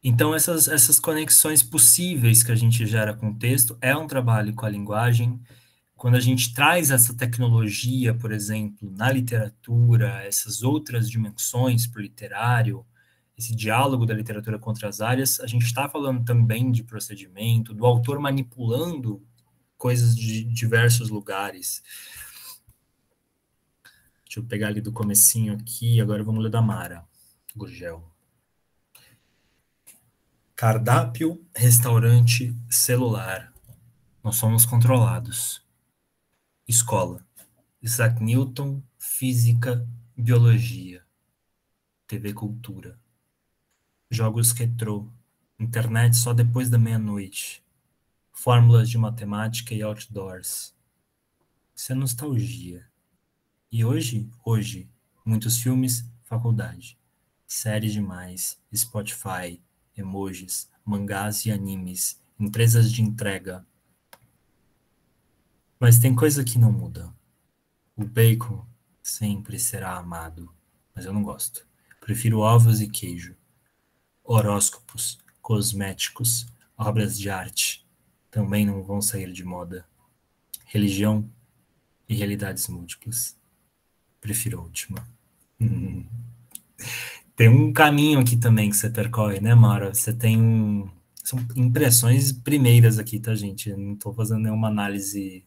Então, essas conexões possíveis que a gente gera com o texto é um trabalho com a linguagem. Quando a gente traz essa tecnologia, por exemplo, na literatura, essas outras dimensões para o literário, esse diálogo da literatura com outras áreas, a gente está falando também de procedimento, do autor manipulando coisas de diversos lugares. Deixa eu pegar ali do comecinho aqui, agora vamos ler da Mara Gurgel. Cardápio, restaurante, celular. Nós somos controlados. Escola. Isaac Newton, física, biologia. TV Cultura. Jogos retrô. Internet só depois da meia-noite. Fórmulas de matemática e outdoors. Isso é nostalgia. E hoje, muitos filmes, faculdade. Séries demais, Spotify, emojis, mangás e animes, empresas de entrega. Mas tem coisa que não muda. O bacon sempre será amado, mas eu não gosto. Prefiro ovos e queijo. Horóscopos, cosméticos, obras de arte também não vão sair de moda. Religião e realidades múltiplas. Prefiro a última. Tem um caminho aqui também que você percorre, né, Mara? Você tem... São impressões primeiras aqui, tá, gente? Eu não estou fazendo nenhuma análise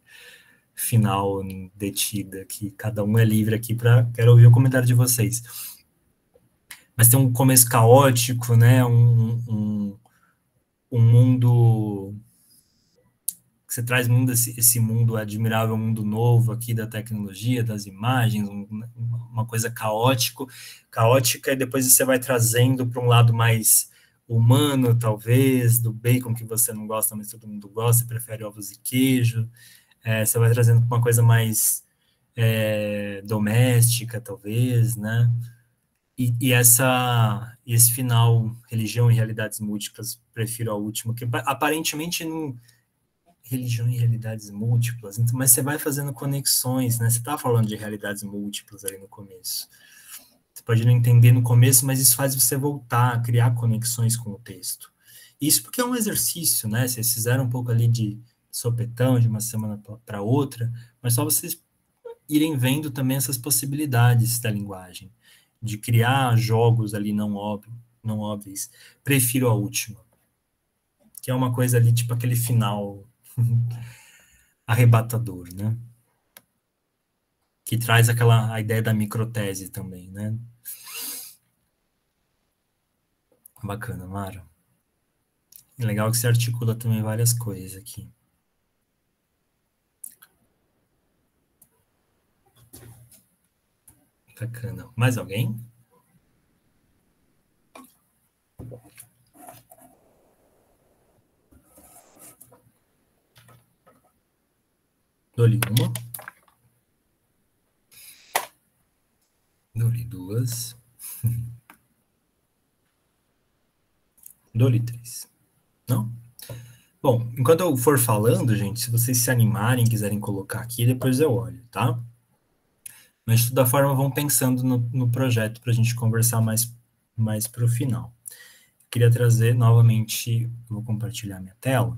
final detida aqui. Cada um é livre aqui para... Quero ouvir o comentário de vocês. Mas tem um começo caótico, né? Um mundo... Você traz esse mundo admirável, mundo novo aqui da tecnologia, das imagens, uma coisa caótica, e depois você vai trazendo para um lado mais humano, talvez, do bacon que você não gosta, mas todo mundo gosta, prefere ovos e queijo. Você vai trazendo para uma coisa mais doméstica, talvez, né? E esse final, religião e realidades múltiplas, prefiro a última, que aparentemente não... Religião e realidades múltiplas, então, mas você vai fazendo conexões, né? Você está falando de realidades múltiplas ali no começo. Você pode não entender no começo, mas isso faz você voltar a criar conexões com o texto. Isso porque é um exercício, né? Vocês fizeram um pouco ali de sopetão, de uma semana para outra, mas só vocês irem vendo também essas possibilidades da linguagem, de criar jogos ali não óbvios. Prefiro a última, que é uma coisa ali, tipo aquele final arrebatador, né? Que traz a ideia da microtese também, né? Bacana, Mara. É legal que você articula também várias coisas aqui. Bacana. Mais alguém? Dou-lhe uma. Dou-lhe duas. Dou-lhe três. Não? Bom, enquanto eu for falando, gente, se vocês se animarem, quiserem colocar aqui, depois eu olho, tá? Mas, de toda forma, vão pensando no projeto para a gente conversar mais para o final. Queria trazer novamente, vou compartilhar minha tela.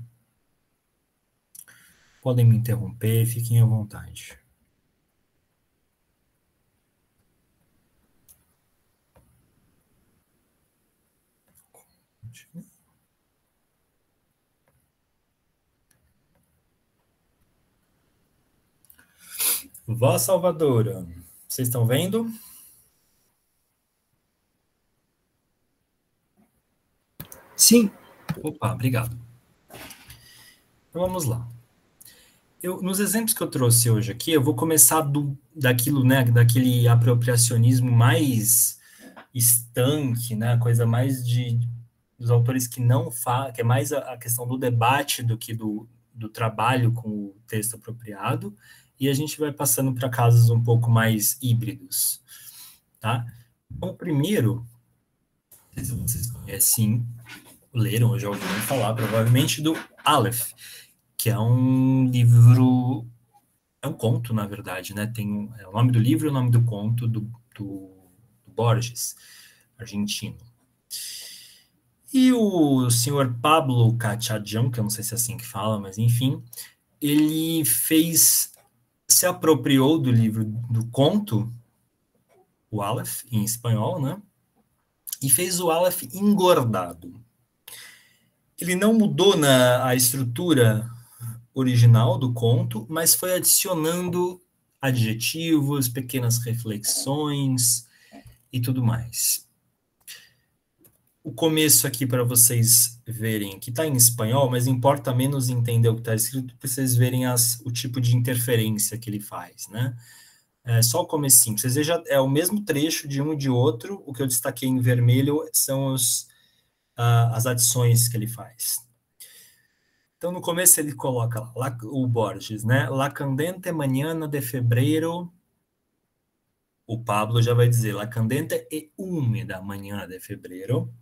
Podem me interromper, fiquem à vontade. Voz Salvadora, vocês estão vendo? Sim. Opa, obrigado. Então vamos lá. Nos exemplos que eu trouxe hoje aqui, eu vou começar daquilo, né, daquele apropriacionismo mais estanque, né, coisa mais dos autores que não falam, que é mais a questão do debate do que do trabalho com o texto apropriado, e a gente vai passando para casos um pouco mais híbridos, tá? Então, o primeiro, não sei se vocês conhecem, leram ou já ouviram falar, provavelmente, do Aleph, que é um livro, é um conto, na verdade, né? Tem o nome do livro e o nome do conto do Borges, argentino. E o senhor Pablo Cachadjan, que eu não sei se é assim que fala, mas enfim, ele se apropriou do livro do conto, o Aleph, em espanhol, né? E fez o Aleph engordado. Ele não mudou a estrutura original do conto, mas foi adicionando adjetivos, pequenas reflexões e tudo mais. O começo aqui para vocês verem, que está em espanhol, mas importa menos entender o que está escrito para vocês verem o tipo de interferência que ele faz, né? É só o comecinho. Vocês vejam, é o mesmo trecho de um e de outro. O que eu destaquei em vermelho são as adições que ele faz. Então, no começo ele coloca lá, o Borges, né? La candente mañana de febrero. O Pablo já vai dizer, la candente e húmeda mañana de febrero,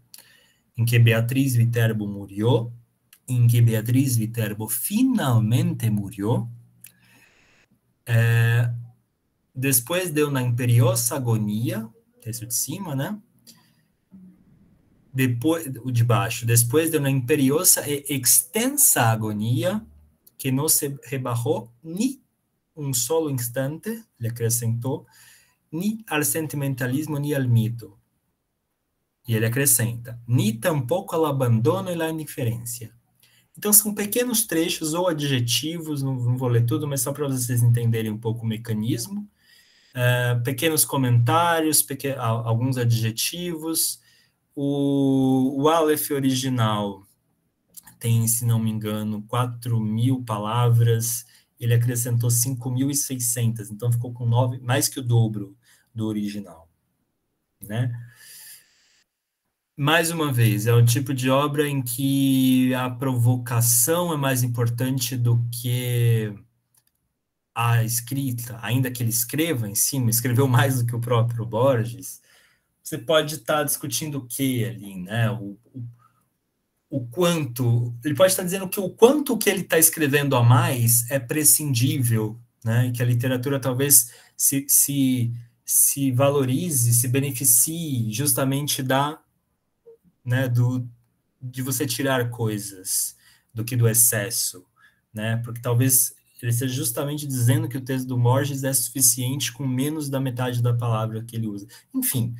em que Beatriz Viterbo murió, em que Beatriz Viterbo finalmente murió. Depois de uma imperiosa agonia, texto de cima, né? Depois, o de baixo, depois de uma imperiosa e extensa agonia que não se rebarrou ni um solo instante, ele acrescentou, ni al sentimentalismo ni al mito. E ele acrescenta, ni tampouco ao abandono e à indiferença. Então, são pequenos trechos ou adjetivos, não vou ler tudo, mas só para vocês entenderem um pouco o mecanismo. Pequenos comentários, alguns adjetivos. O Aleph original tem, se não me engano, 4.000 palavras, ele acrescentou 5.600, então ficou com mais que o dobro do original, né? Mais uma vez, é o tipo de obra em que a provocação é mais importante do que a escrita, ainda que ele escreva em cima, escreveu mais do que o próprio Borges, você pode estar discutindo o que ali, né? O quanto, ele pode estar dizendo que o quanto que ele está escrevendo a mais é prescindível, né? E que a literatura talvez se valorize, se beneficie justamente né, de você tirar coisas do que do excesso, né? Porque talvez ele esteja justamente dizendo que o texto do Borges é suficiente com menos da metade da palavra que ele usa. Enfim,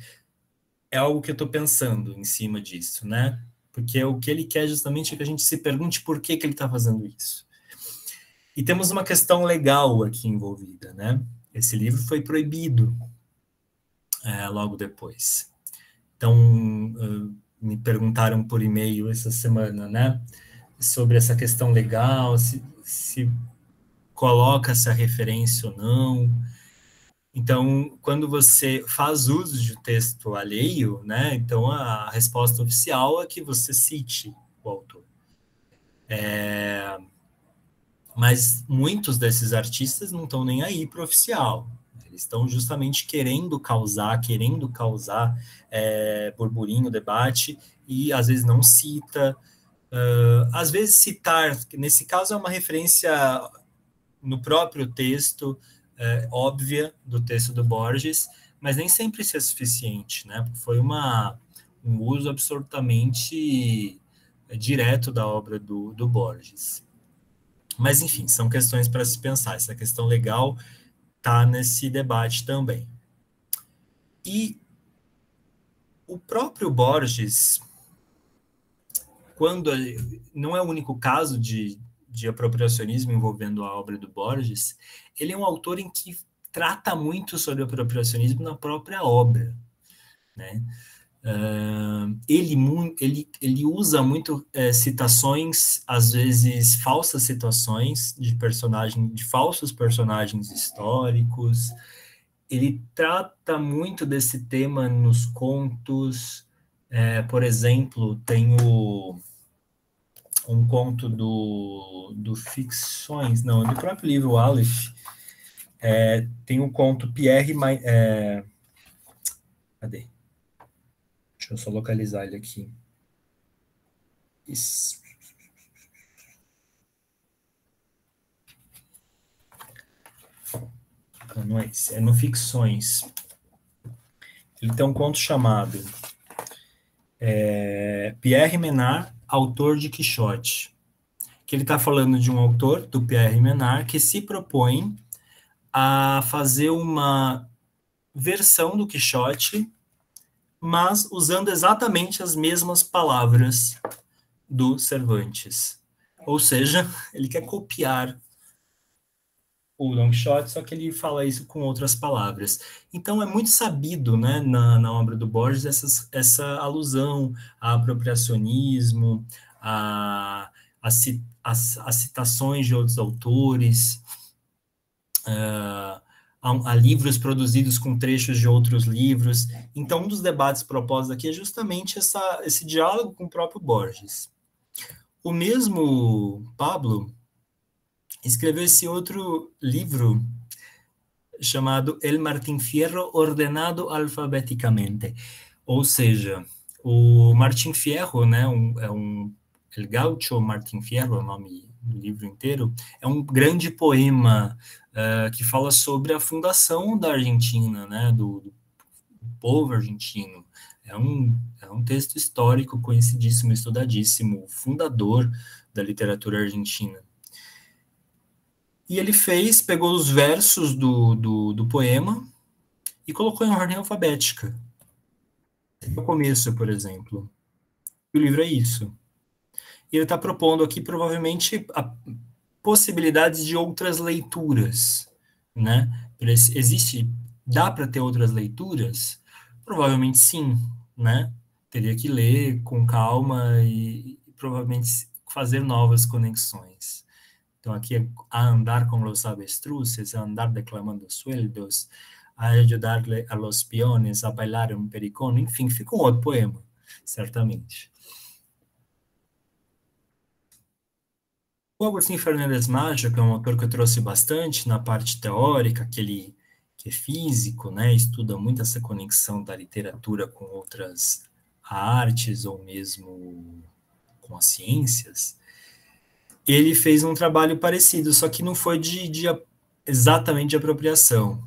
é algo que eu estou pensando em cima disso, né? Porque o que ele quer justamente é que a gente se pergunte por que ele está fazendo isso. E temos uma questão legal aqui envolvida, né? Esse livro foi proibido logo depois. Então, me perguntaram por e-mail essa semana, né? Sobre essa questão legal, se coloca essa referência ou não. Então, quando você faz uso de texto alheio, né? Então, a resposta oficial é que você cite o autor. Mas muitos desses artistas não estão nem aí para o oficial. Eles estão justamente querendo causar burburinho, debate, e às vezes não cita. Às vezes citar, nesse caso é uma referência no próprio texto, óbvia do texto do Borges, mas nem sempre isso é suficiente, né? Foi um uso absolutamente direto da obra do Borges. Mas, enfim, são questões para se pensar. Essa questão legal está nesse debate também. E o próprio Borges, quando não é o único caso de apropriacionismo envolvendo a obra do Borges, ele é um autor em que trata muito sobre apropriacionismo na própria obra, né? Ele usa muito citações, às vezes falsas citações de falsos personagens históricos. Ele trata muito desse tema nos contos. Por exemplo, tem um conto do Ficções, não, do próprio livro Aleph. Tem um conto Pierre... cadê? Deixa eu só localizar ele aqui. Isso. Não é esse, é no Ficções. Ele tem um conto chamado Pierre Menard, autor de Quixote. Que ele está falando de um autor, do Pierre Menard, que se propõe a fazer uma versão do Quixote, mas usando exatamente as mesmas palavras do Cervantes. Ou seja, ele quer copiar o Don Quixote, só que ele fala isso com outras palavras. Então, é muito sabido, né, na obra do Borges, essa alusão a apropriacionismo, a citações de outros autores, a livros produzidos com trechos de outros livros. Então, um dos debates propostos aqui é justamente esse diálogo com o próprio Borges. O mesmo Pablo escreveu esse outro livro chamado El Martín Fierro ordenado alfabeticamente. Ou seja, o Martín Fierro, né, El Gaucho Martín Fierro, é o nome do livro inteiro, é um grande poema que fala sobre a fundação da Argentina, né, do povo argentino. É um texto histórico conhecidíssimo, estudadíssimo, fundador da literatura argentina. E ele pegou os versos do poema e colocou em ordem alfabética. No começo, por exemplo. E o livro é isso. E ele está propondo aqui, provavelmente, possibilidades de outras leituras, né? Dá para ter outras leituras? Provavelmente sim, né? Teria que ler com calma e provavelmente fazer novas conexões. Então, aqui é a andar com los avestruces, a andar declamando sueldos, a ajudar-lhe a los peones a bailar um pericón, enfim, fica um outro poema, certamente. O Agustín Fernández Macho, que é um autor que eu trouxe bastante na parte teórica, que é físico, né, estuda muito essa conexão da literatura com outras artes ou mesmo com as ciências. Ele fez um trabalho parecido, só que não foi exatamente de apropriação.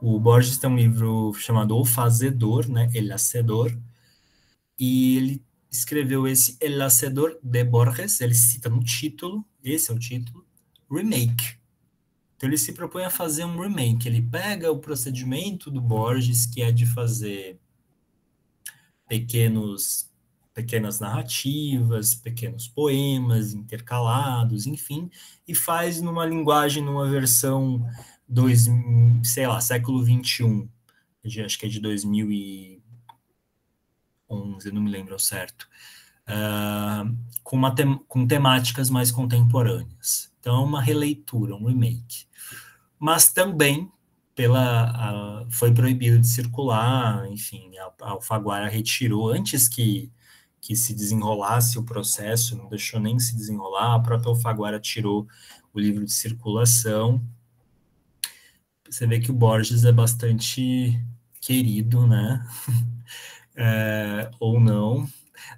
O Borges tem um livro chamado O Fazedor, né, El Hacedor, e ele escreveu esse El Hacedor de Borges, ele cita no título, esse é o título, remake. Então ele se propõe a fazer um remake, ele pega o procedimento do Borges, que é de fazer pequenas narrativas, pequenos poemas intercalados, enfim, e faz numa versão século XXI, acho que é de 2000 11, não me lembro ao certo, com temáticas mais contemporâneas. Então, uma releitura, um remake. Mas também foi proibido de circular, enfim, a Alfaguara retirou, antes que se desenrolasse o processo, não deixou nem se desenrolar, a própria Alfaguara tirou o livro de circulação. Você vê que o Borges é bastante querido, né? Ou não.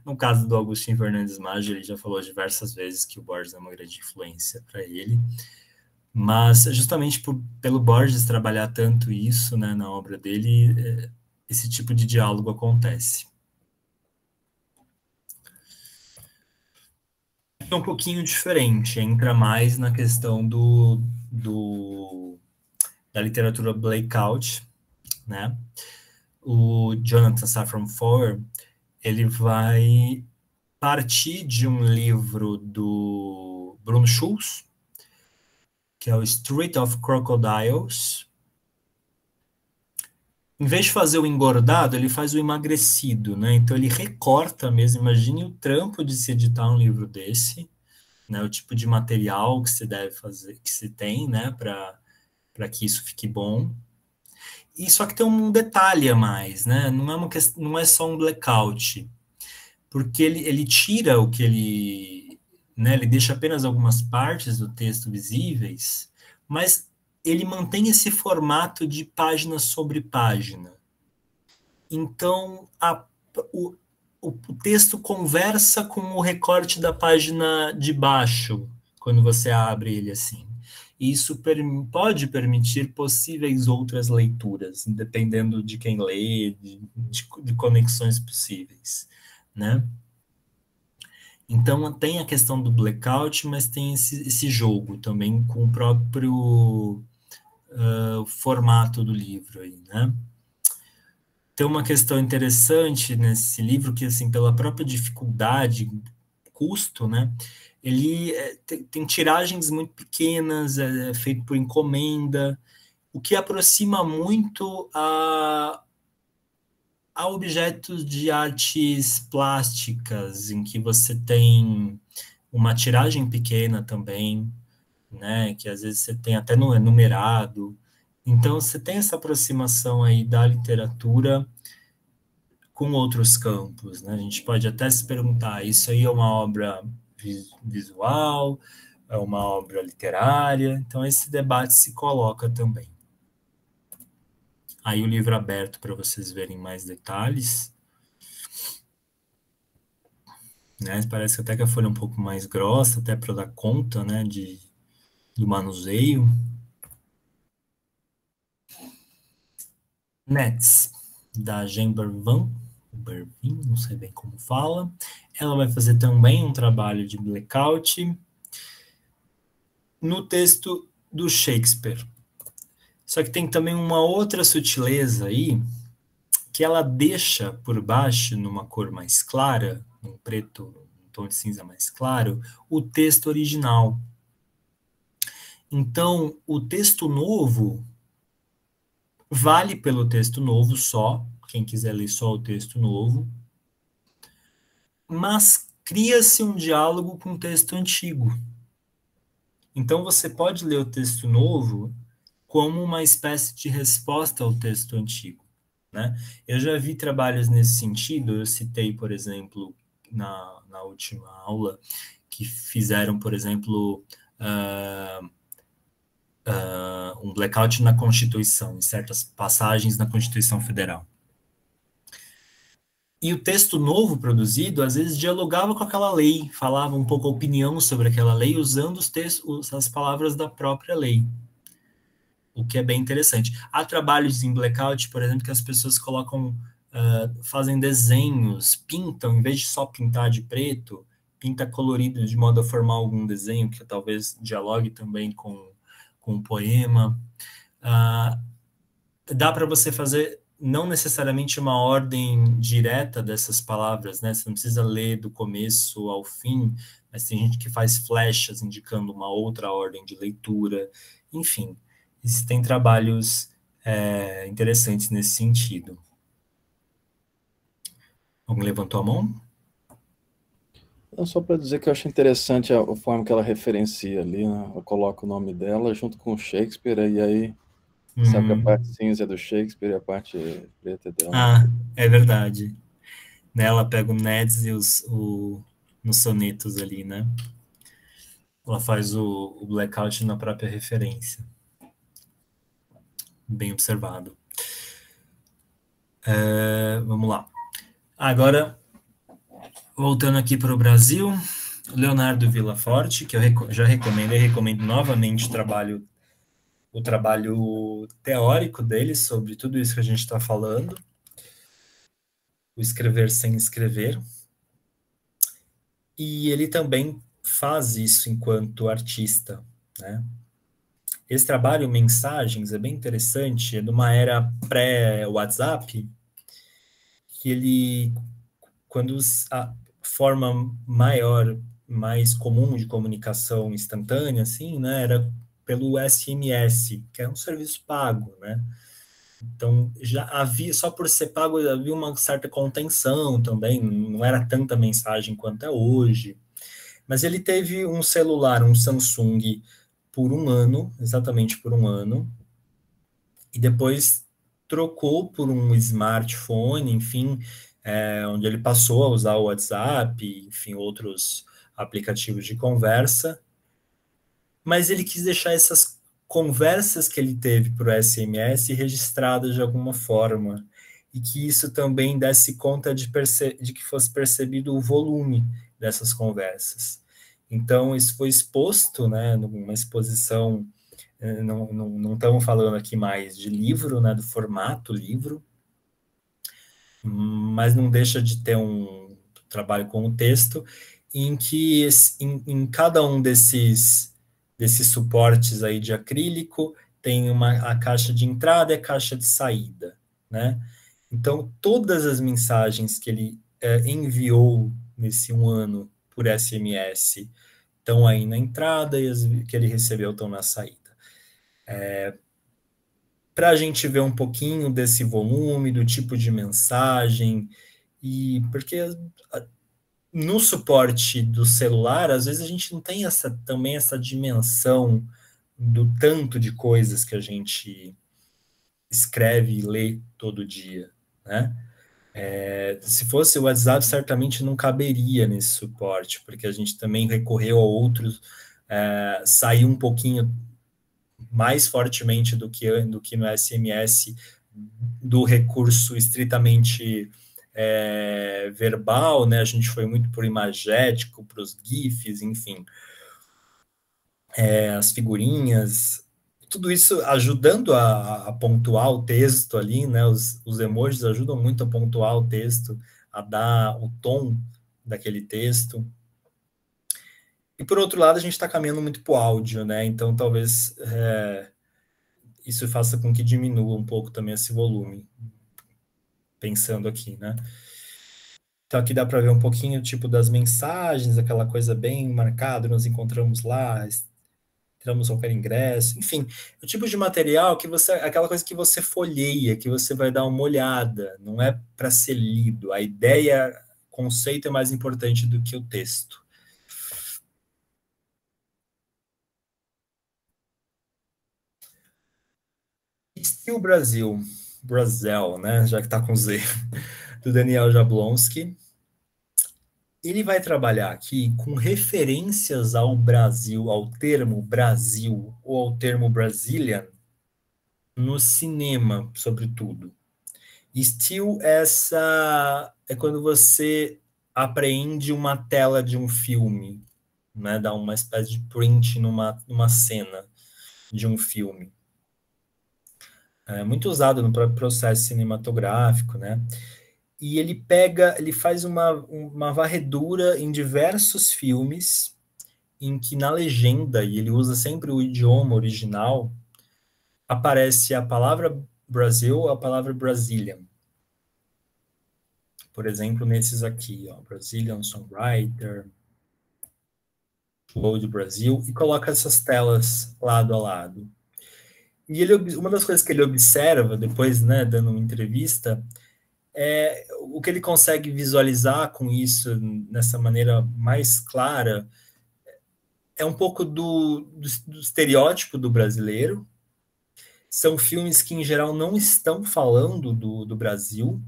No caso do Agostinho Fernandes Maggi, ele já falou diversas vezes que o Borges é uma grande influência para ele. Mas justamente pelo Borges trabalhar tanto isso, né, na obra dele, esse tipo de diálogo acontece. É um pouquinho diferente, entra mais na questão da literatura blackout, né? O Jonathan Safran Foer, ele vai partir de um livro do Bruno Schulz, que é o Street of Crocodiles. Em vez de fazer o engordado, ele faz o emagrecido, né? Então ele recorta mesmo. Imagine o trampo de se editar um livro desse, né? O tipo de material que se deve fazer, que se tem, né? Para que isso fique bom. E só que tem um detalhe a mais, né? Não é só um blackout, porque ele tira o que ele, né? Ele deixa apenas algumas partes do texto visíveis, mas ele mantém esse formato de página sobre página. Então, o texto conversa com o recorte da página de baixo, quando você abre ele assim. E isso pode permitir possíveis outras leituras, dependendo de quem lê, de conexões possíveis, né? Então, tem a questão do blackout, mas tem esse jogo também com o próprio formato do livro aí, né? Tem uma questão interessante nesse livro que, assim, pela própria dificuldade, custo, né? Ele tem tiragens muito pequenas, é feito por encomenda, o que aproxima muito a objetos de artes plásticas, em que você tem uma tiragem pequena também, né? Que às vezes você tem até numerado. Então, você tem essa aproximação aí da literatura com outros campos, né? A gente pode até se perguntar, isso aí é uma obra visual, é uma obra literária? Então, esse debate se coloca também. Aí o livro aberto para vocês verem mais detalhes. Né? Parece até que a folha é um pouco mais grossa, até para dar conta, né, do manuseio. Nets, da Jen Bervin, não sei bem como fala. Ela vai fazer também um trabalho de blackout no texto do Shakespeare. Só que tem também uma outra sutileza aí, que ela deixa por baixo, numa cor mais clara, num preto, um tom de cinza mais claro, o texto original. Então, o texto novo vale pelo texto novo só, quem quiser ler só o texto novo, mas cria-se um diálogo com o texto antigo. Então, você pode ler o texto novo como uma espécie de resposta ao texto antigo, né? Eu já vi trabalhos nesse sentido, eu citei, por exemplo, na última aula, que fizeram, por exemplo, um blackout na Constituição, em certas passagens na Constituição Federal. E o texto novo produzido, às vezes, dialogava com aquela lei, falava um pouco a opinião sobre aquela lei, usando as palavras da própria lei. O que é bem interessante. Há trabalhos em blackout, por exemplo, que as pessoas colocam, fazem desenhos, pintam, em vez de só pintar de preto, pinta colorido de modo a formar algum desenho que talvez dialogue também com o poema. Dá para você fazer não necessariamente uma ordem direta dessas palavras, né? Você não precisa ler do começo ao fim, mas tem gente que faz flechas indicando uma outra ordem de leitura. Enfim, existem trabalhos interessantes nesse sentido. Alguém levantou a mão? Não, só para dizer que eu acho interessante a forma que ela referencia ali, né? Ela coloca o nome dela junto com o Shakespeare, e aí sabe que a parte cinza é do Shakespeare e a parte preta é dela. Ah, é verdade. Né, ela pega o Neds e nos sonetos ali, né? Ela faz o blackout na própria referência. Bem observado. Vamos lá. Agora, voltando aqui para o Brasil, Leonardo Villaforte, que eu já recomendo novamente o trabalho teórico dele sobre tudo isso que a gente está falando, o escrever sem escrever. E ele também faz isso enquanto artista, né? Esse trabalho, Mensagens, é bem interessante, é de uma era pré-WhatsApp, que ele, quando a forma mais comum de comunicação instantânea, assim, né, era pelo SMS, que é um serviço pago, né? Então, já havia, só por ser pago, havia uma certa contenção também, não era tanta mensagem quanto é hoje. Mas ele teve um celular, um Samsung, por um ano, exatamente por um ano, e depois trocou por um smartphone, enfim, onde ele passou a usar o WhatsApp, enfim, outros aplicativos de conversa, mas ele quis deixar essas conversas que ele teve por SMS registradas de alguma forma, e que isso também desse conta de que fosse percebido o volume dessas conversas. Então, isso foi exposto, né, numa exposição, não estamos falando aqui mais de livro, né, do formato livro, mas não deixa de ter um trabalho com o texto, em que em cada um desses suportes aí de acrílico tem a caixa de entrada e a caixa de saída, né? Então, todas as mensagens que ele enviou nesse um ano por SMS estão aí na entrada e as que ele recebeu estão na saída. Para a gente ver um pouquinho desse volume, do tipo de mensagem, e porque no suporte do celular, às vezes a gente não tem também essa dimensão do tanto de coisas que a gente escreve e lê todo dia, né? Se fosse o WhatsApp, certamente não caberia nesse suporte, porque a gente também recorreu a outros, saiu um pouquinho mais fortemente do que no SMS, do recurso estritamente verbal, né? A gente foi muito por imagético, para os GIFs, enfim, as figurinhas, tudo isso ajudando a pontuar o texto ali, né? Os emojis ajudam muito a pontuar o texto, a dar o tom daquele texto. E por outro lado, a gente está caminhando muito para o áudio, né? Então talvez isso faça com que diminua um pouco também esse volume, pensando aqui, né? Então aqui dá para ver um pouquinho o tipo das mensagens, aquela coisa bem marcada, nos encontramos lá, tiramos qualquer ingresso, enfim, o tipo de material que aquela coisa que você folheia, que você vai dar uma olhada, não é para ser lido. A ideia, o conceito é mais importante do que o texto. Still Brasil, né, já que está com Z, do Daniel Jablonski. Ele vai trabalhar aqui com referências ao Brasil, ao termo Brasil ou ao termo Brazilian, no cinema, sobretudo. Still, essa é quando você apreende uma tela de um filme, né? Dá uma espécie de print numa cena de um filme. É muito usado no próprio processo cinematográfico, né? E ele faz uma varredura em diversos filmes em que na legenda, e ele usa sempre o idioma original, aparece a palavra Brasil ou a palavra Brazilian. Por exemplo, nesses aqui, ó, Brazilian Songwriter, Load Brasil, e coloca essas telas lado a lado. E uma das coisas que ele observa depois, né, dando uma entrevista, o que ele consegue visualizar com isso, nessa maneira mais clara, é um pouco do estereótipo do brasileiro. São filmes que, em geral, não estão falando do Brasil.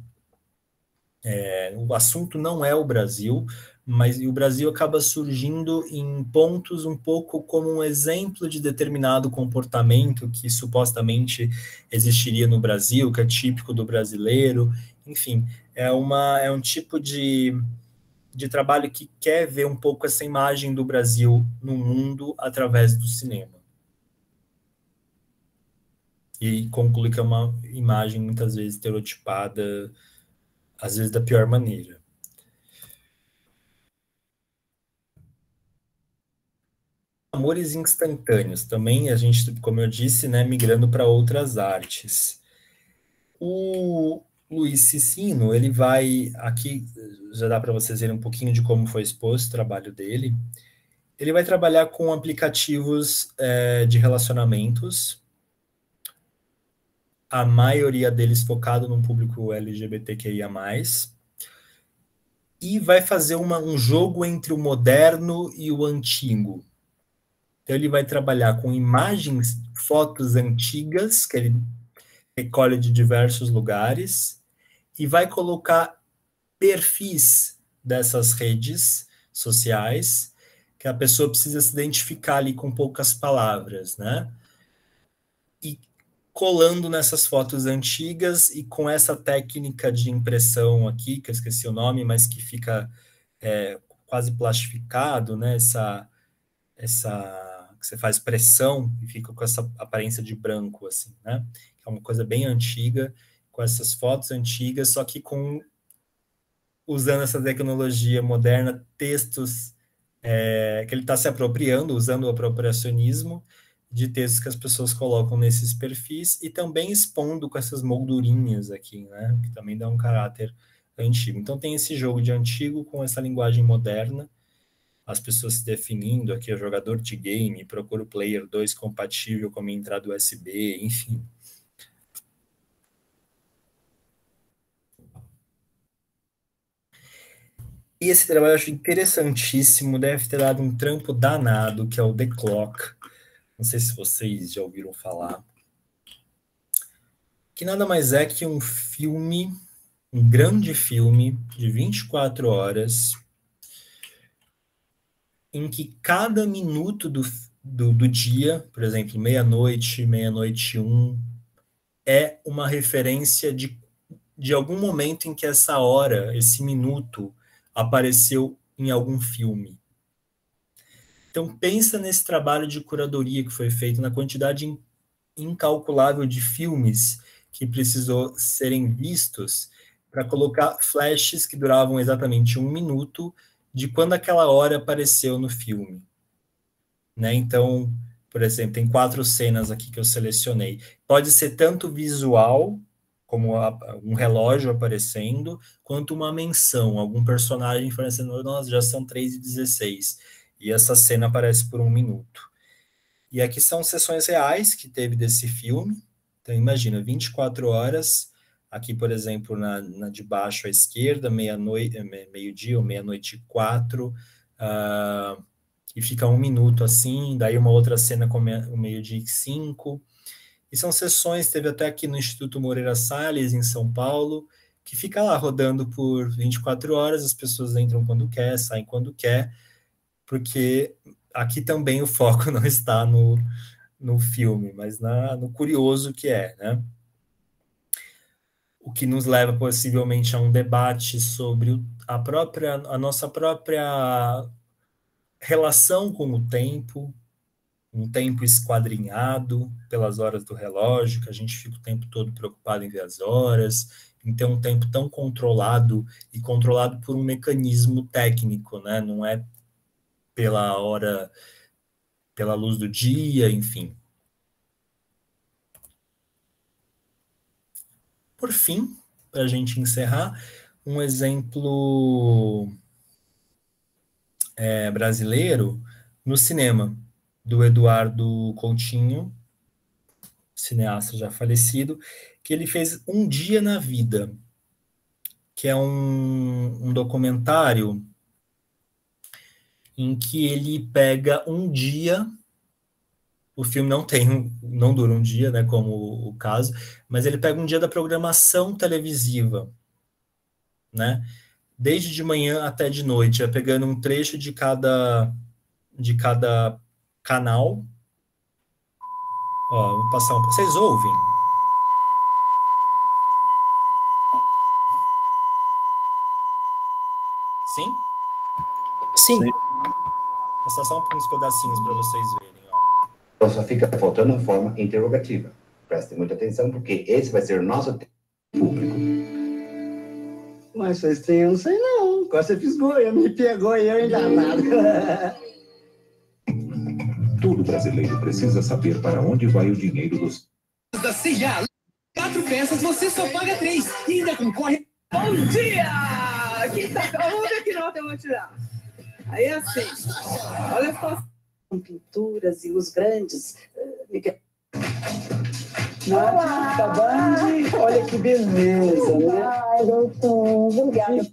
O assunto não é o Brasil, mas o Brasil acaba surgindo em pontos um pouco como um exemplo de determinado comportamento que supostamente existiria no Brasil, que é típico do brasileiro. Enfim, é um tipo de trabalho que quer ver um pouco essa imagem do Brasil no mundo através do cinema. E conclui que é uma imagem muitas vezes estereotipada, às vezes da pior maneira. Amores instantâneos, também a gente, como eu disse, né, migrando para outras artes. O Luiz Cicino, ele vai, aqui já dá para vocês verem um pouquinho de como foi exposto o trabalho dele. Ele vai trabalhar com aplicativos de relacionamentos, a maioria deles focado num público LGBTQIA+, e vai fazer um jogo entre o moderno e o antigo. Então, ele vai trabalhar com imagens, fotos antigas, que ele recolhe de diversos lugares, e vai colocar perfis dessas redes sociais, que a pessoa precisa se identificar ali com poucas palavras, né? E colando nessas fotos antigas e com essa técnica de impressão aqui, que eu esqueci o nome, mas que fica quase plastificado, né? Essa que você faz pressão e fica com essa aparência de branco, assim, né? É uma coisa bem antiga, com essas fotos antigas, só que usando essa tecnologia moderna, textos que ele está se apropriando, usando o apropriacionismo de textos que as pessoas colocam nesses perfis e também expondo com essas moldurinhas aqui, né? Que também dá um caráter antigo. Então tem esse jogo de antigo com essa linguagem moderna, as pessoas se definindo, aqui é jogador de game, procura o player 2 compatível com a minha entrada USB, enfim. E esse trabalho eu acho interessantíssimo, deve ter dado um trampo danado, que é o The Clock. Não sei se vocês já ouviram falar. Que nada mais é que um filme, um grande filme de 24 horas, em que cada minuto do dia, por exemplo, meia-noite, meia-noite 1, é uma referência de algum momento em que essa hora, esse minuto, apareceu em algum filme. Então, pensa nesse trabalho de curadoria que foi feito, na quantidade incalculável de filmes que precisou serem vistos para colocar flashes que duravam exatamente 1 minuto de quando aquela hora apareceu no filme. Né? Então, por exemplo, tem 4 cenas aqui que eu selecionei. Pode ser tanto visual, como um relógio aparecendo, quanto uma menção, algum personagem falando, nossa, já são 3h16, e essa cena aparece por 1 minuto. E aqui são sessões reais que teve desse filme, então imagina, 24 horas, aqui, por exemplo, na de baixo à esquerda, meio-dia ou meia-noite e 4, e fica 1 minuto assim, daí uma outra cena com o meio-dia e 5, e são sessões, teve até aqui no Instituto Moreira Salles, em São Paulo, que fica lá rodando por 24 horas, as pessoas entram quando quer, saem quando quer, porque aqui também o foco não está no filme, mas no curioso que é, né? O que nos leva possivelmente a um debate sobre a nossa própria relação com o tempo, um tempo esquadrinhado pelas horas do relógio, que a gente fica o tempo todo preocupado em ver as horas, em ter um tempo tão controlado, e controlado por um mecanismo técnico, né? Não é pela hora, pela luz do dia, enfim. Por fim, para a gente encerrar, um exemplo brasileiro no cinema, do Eduardo Coutinho, cineasta já falecido, que ele fez Um Dia na Vida. que é um documentário em que ele pega um dia. O filme não dura um dia, né, como o caso, mas ele pega um dia da programação televisiva, né, desde de manhã até de noite, pegando um trecho de cada canal. Ó, vou passar vocês ouvem? Sim? Sim. Vou passar só uns pedacinhos para vocês verem. Então só fica faltando a forma interrogativa. Prestem muita atenção, porque esse vai ser o nosso público. Mas vocês têm, eu não sei não. Quase você fisgou, me pegou e eu enganado. Todo brasileiro precisa saber para onde vai o dinheiro dos... Da C&A, 4 peças, você só paga 3 e ainda concorre. Bom dia! Vamos ver que nota eu vou tirar. Aí é assim, olha só. Pinturas e os grandes. Nath, tá bom? Olha que beleza, né? Ai, doutor, obrigada.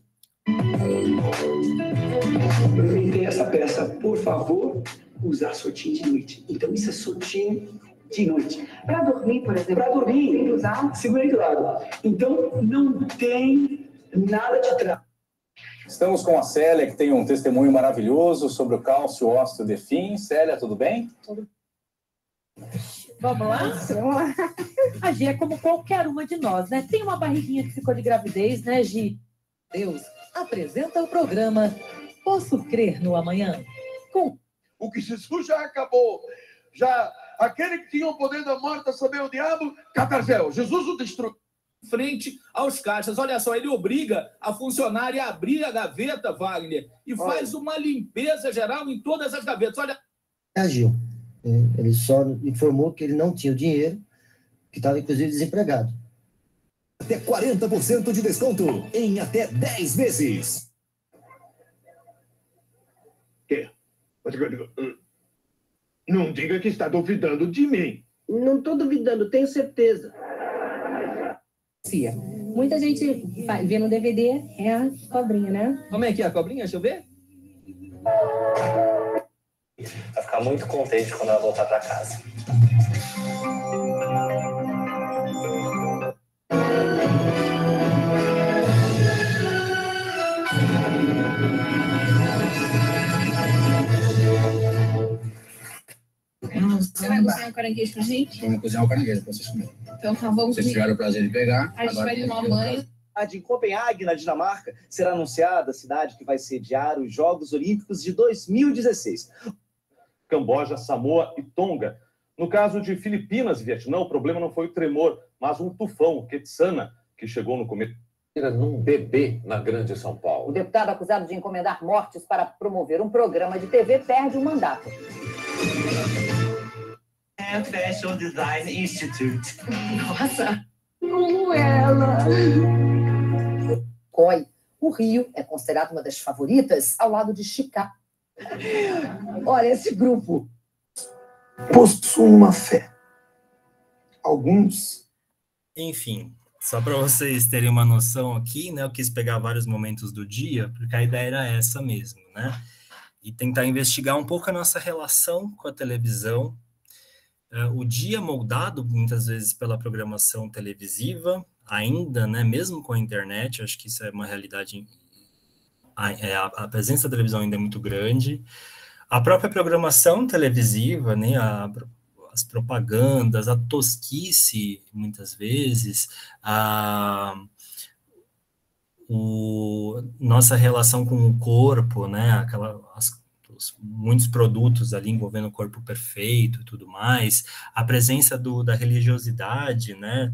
Eu inventei essa peça, por favor, usar sotinho de noite. Então isso é sotinho de noite. Para dormir, por exemplo. Para dormir, tem que usar. segura aí do lado. Então não tem nada de trás. Estamos com a Célia, que tem um testemunho maravilhoso sobre o cálcio ósseo Defin. Célia, tudo bem? Tudo. Vamos lá? Vamos lá. A Gi é como qualquer uma de nós, né? Tem uma barriguinha que ficou de gravidez, né, Gi? Deus apresenta o programa Posso Crer no Amanhã? Com o que Jesus já acabou. Já aquele que tinha o poder da morte a saber o diabo, Catarzel, Jesus o destruiu. Frente aos caixas. Olha só, ele obriga a funcionária a abrir a gaveta, Wagner, e faz uma limpeza geral em todas as gavetas. Olha. Agiu. Ele só informou que ele não tinha o dinheiro, que estava, inclusive, desempregado. Até 40% de desconto em até 10 vezes. Que? Não diga que está duvidando de mim. Não estou duvidando, tenho certeza. Muita gente vê no DVD, é a cobrinha, né? Como é que é a cobrinha? Deixa eu ver. Vai ficar muito contente quando ela voltar para casa. Você vai cozinhar o caranguejo pra gente? Vamos cozinhar o caranguejo pra vocês comerem. Então tá, vamos. Vocês tiveram o prazer de pegar. A gente vai tomar banho. Em Copenhague, na Dinamarca, será anunciada a cidade que vai sediar os Jogos Olímpicos de 2016. Camboja, Samoa e Tonga. No caso de Filipinas e Vietnã, o problema não foi o tremor, mas um tufão, o Ketsana, que chegou no começo. Num bebê na Grande São Paulo. O deputado acusado de encomendar mortes para promover um programa de TV perde o mandato. Fashion Design Institute. Nossa! Como ela! COI. O Rio é considerado uma das favoritas ao lado de Chicago. Olha, esse grupo possui uma fé. Alguns. Enfim, só para vocês terem uma noção aqui, né? Eu quis pegar vários momentos do dia, porque a ideia era essa mesmo, né? E tentar investigar um pouco a nossa relação com a televisão. O dia moldado, muitas vezes, pela programação televisiva, ainda, né? Mesmo com a internet, acho que isso é uma realidade. A presença da televisão ainda é muito grande. A própria programação televisiva, né? As propagandas, a tosquice, muitas vezes, nossa relação com o corpo, né? Muitos produtos ali envolvendo o corpo perfeito e tudo mais, a presença da religiosidade, né?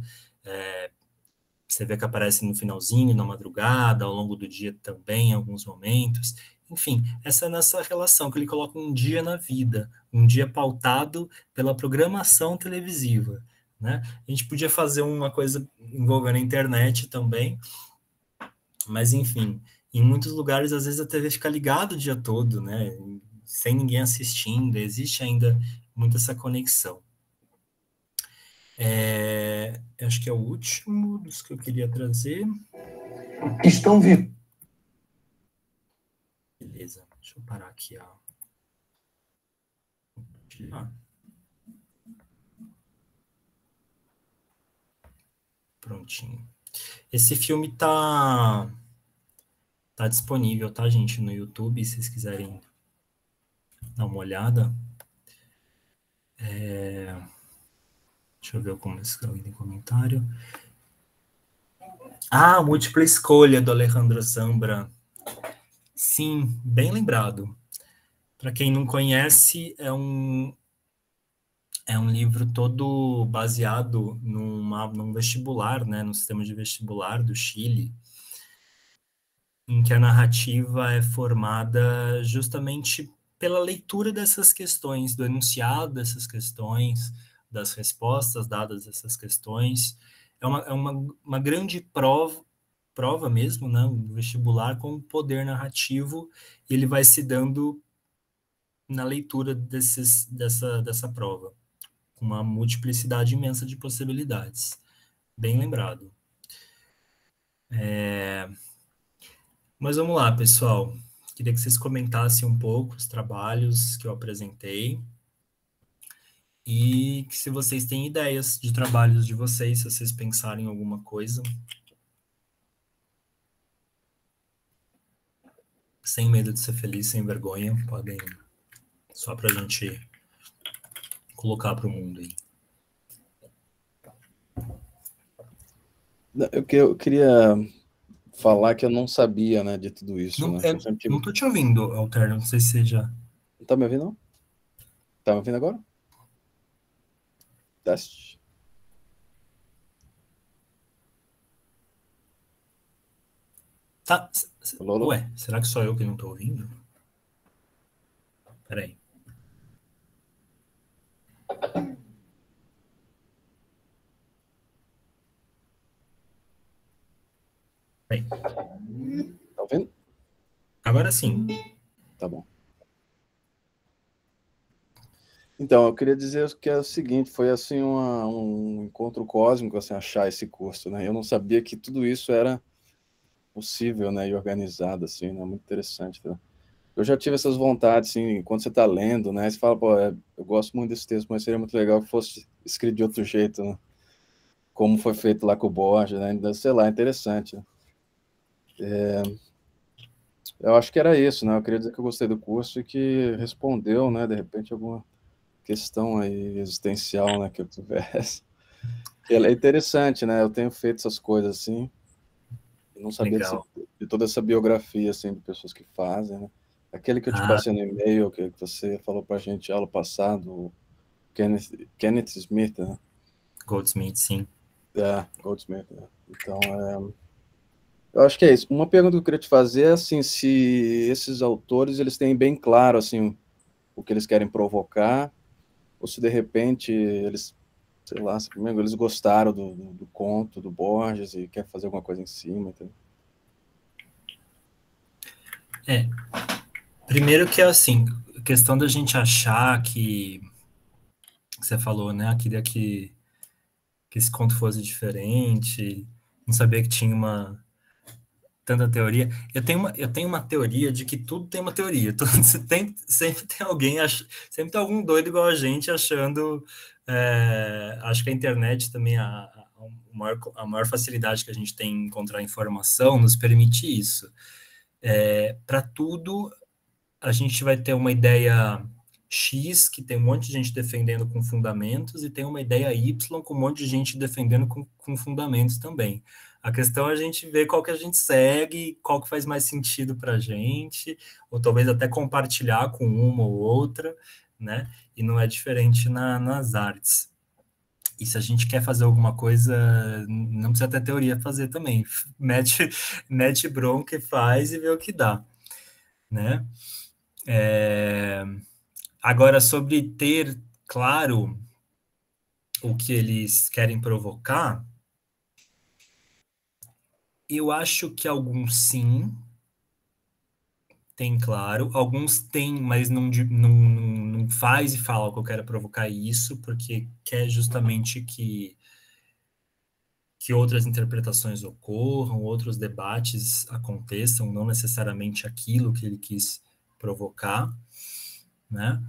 Você vê que aparece no finalzinho, na madrugada, ao longo do dia também, em alguns momentos. Enfim, essa é a nossa relação, que ele coloca um dia na vida, um dia pautado pela programação televisiva, né? A gente podia fazer uma coisa envolvendo a internet também, mas, enfim, em muitos lugares, às vezes, a TV fica ligada o dia todo, né? Sem ninguém assistindo, existe ainda muito essa conexão. Acho que é o último dos que eu queria trazer. estão vivendo. Beleza, deixa eu parar aqui, ó. Prontinho. Esse filme tá disponível, tá, gente, no YouTube, se vocês quiserem dar uma olhada. Deixa eu ver como se alguém tem comentário. Múltipla Escolha, do Alejandro Zambra. Sim, bem lembrado. Para quem não conhece, é um livro todo baseado num vestibular, né, no sistema de vestibular do Chile, em que a narrativa é formada justamente pela leitura dessas questões, do enunciado dessas questões, das respostas dadas a essas questões. É uma grande prova mesmo, né, um vestibular com poder narrativo, e ele vai se dando na leitura dessa prova, com uma multiplicidade imensa de possibilidades. Bem lembrado. Mas vamos lá, pessoal. Queria que vocês comentassem um pouco os trabalhos que eu apresentei e que, se vocês têm ideias de trabalhos de vocês, se vocês pensarem em alguma coisa. Sem medo de ser feliz, sem vergonha, podem, só para a gente colocar para o mundo aí. Eu queria falar que eu não sabia, né, de tudo isso. Não, né? Não tô te ouvindo, Alterno, não sei se você já... Não tá me ouvindo, não? Tá me ouvindo agora? Teste. Tá. Alô? Ué, será que só eu que não tô ouvindo? Peraí. Peraí. Tá ouvindo? Agora sim. Tá bom. Então, eu queria dizer que é o seguinte, foi assim um encontro cósmico, assim, achar esse curso, né? Eu não sabia que tudo isso era possível, né, e organizado, assim, né? Muito interessante, né? Eu já tive essas vontades, assim, quando você está lendo, né, você fala, pô, eu gosto muito desse texto, mas seria muito legal que fosse escrito de outro jeito, né? Como foi feito lá com o Borges, né? Sei lá, interessante, né? Eu acho que era isso, né? Eu queria dizer que eu gostei do curso e que respondeu, né, de repente, alguma questão aí existencial, né, que eu tivesse. É interessante, né? Eu tenho feito essas coisas assim, eu não sabia de toda essa biografia, assim, de pessoas que fazem, né? Aquele que eu te passei no e-mail, que você falou pra gente aula passada, o Kenneth Smith, né? Goldsmith, sim. Goldsmith, né? Então, eu acho que é isso. Uma pergunta que eu queria te fazer é, assim, se esses autores, eles têm bem claro, assim, o que eles querem provocar, ou se, de repente, eles, sei lá, se primeiro eles gostaram do conto, do Borges, e quer fazer alguma coisa em cima, entendeu? Primeiro que é assim, a questão da gente achar que você falou, né, queria que esse conto fosse diferente, não sabia que tinha tanta teoria. Eu tenho uma teoria de que tudo tem uma teoria. Sempre tem alguém, sempre tem algum doido igual a gente achando. Acho que a internet também, a maior facilidade que a gente tem em encontrar informação nos permite isso. Para tudo, a gente vai ter uma ideia X, que tem um monte de gente defendendo com fundamentos, e tem uma ideia Y com um monte de gente defendendo com fundamentos também. A questão é a gente ver qual que a gente segue, qual que faz mais sentido para a gente, ou talvez até compartilhar com uma ou outra, né? E não é diferente nas artes. E se a gente quer fazer alguma coisa, não precisa ter teoria para fazer também. Mete bronca e faz e vê o que dá, né? Agora, sobre ter claro o que eles querem provocar, eu acho que alguns sim, tem claro, alguns têm, mas não faz e fala que eu quero provocar isso, porque quer justamente que que outras interpretações ocorram, outros debates aconteçam, não necessariamente aquilo que ele quis provocar, né?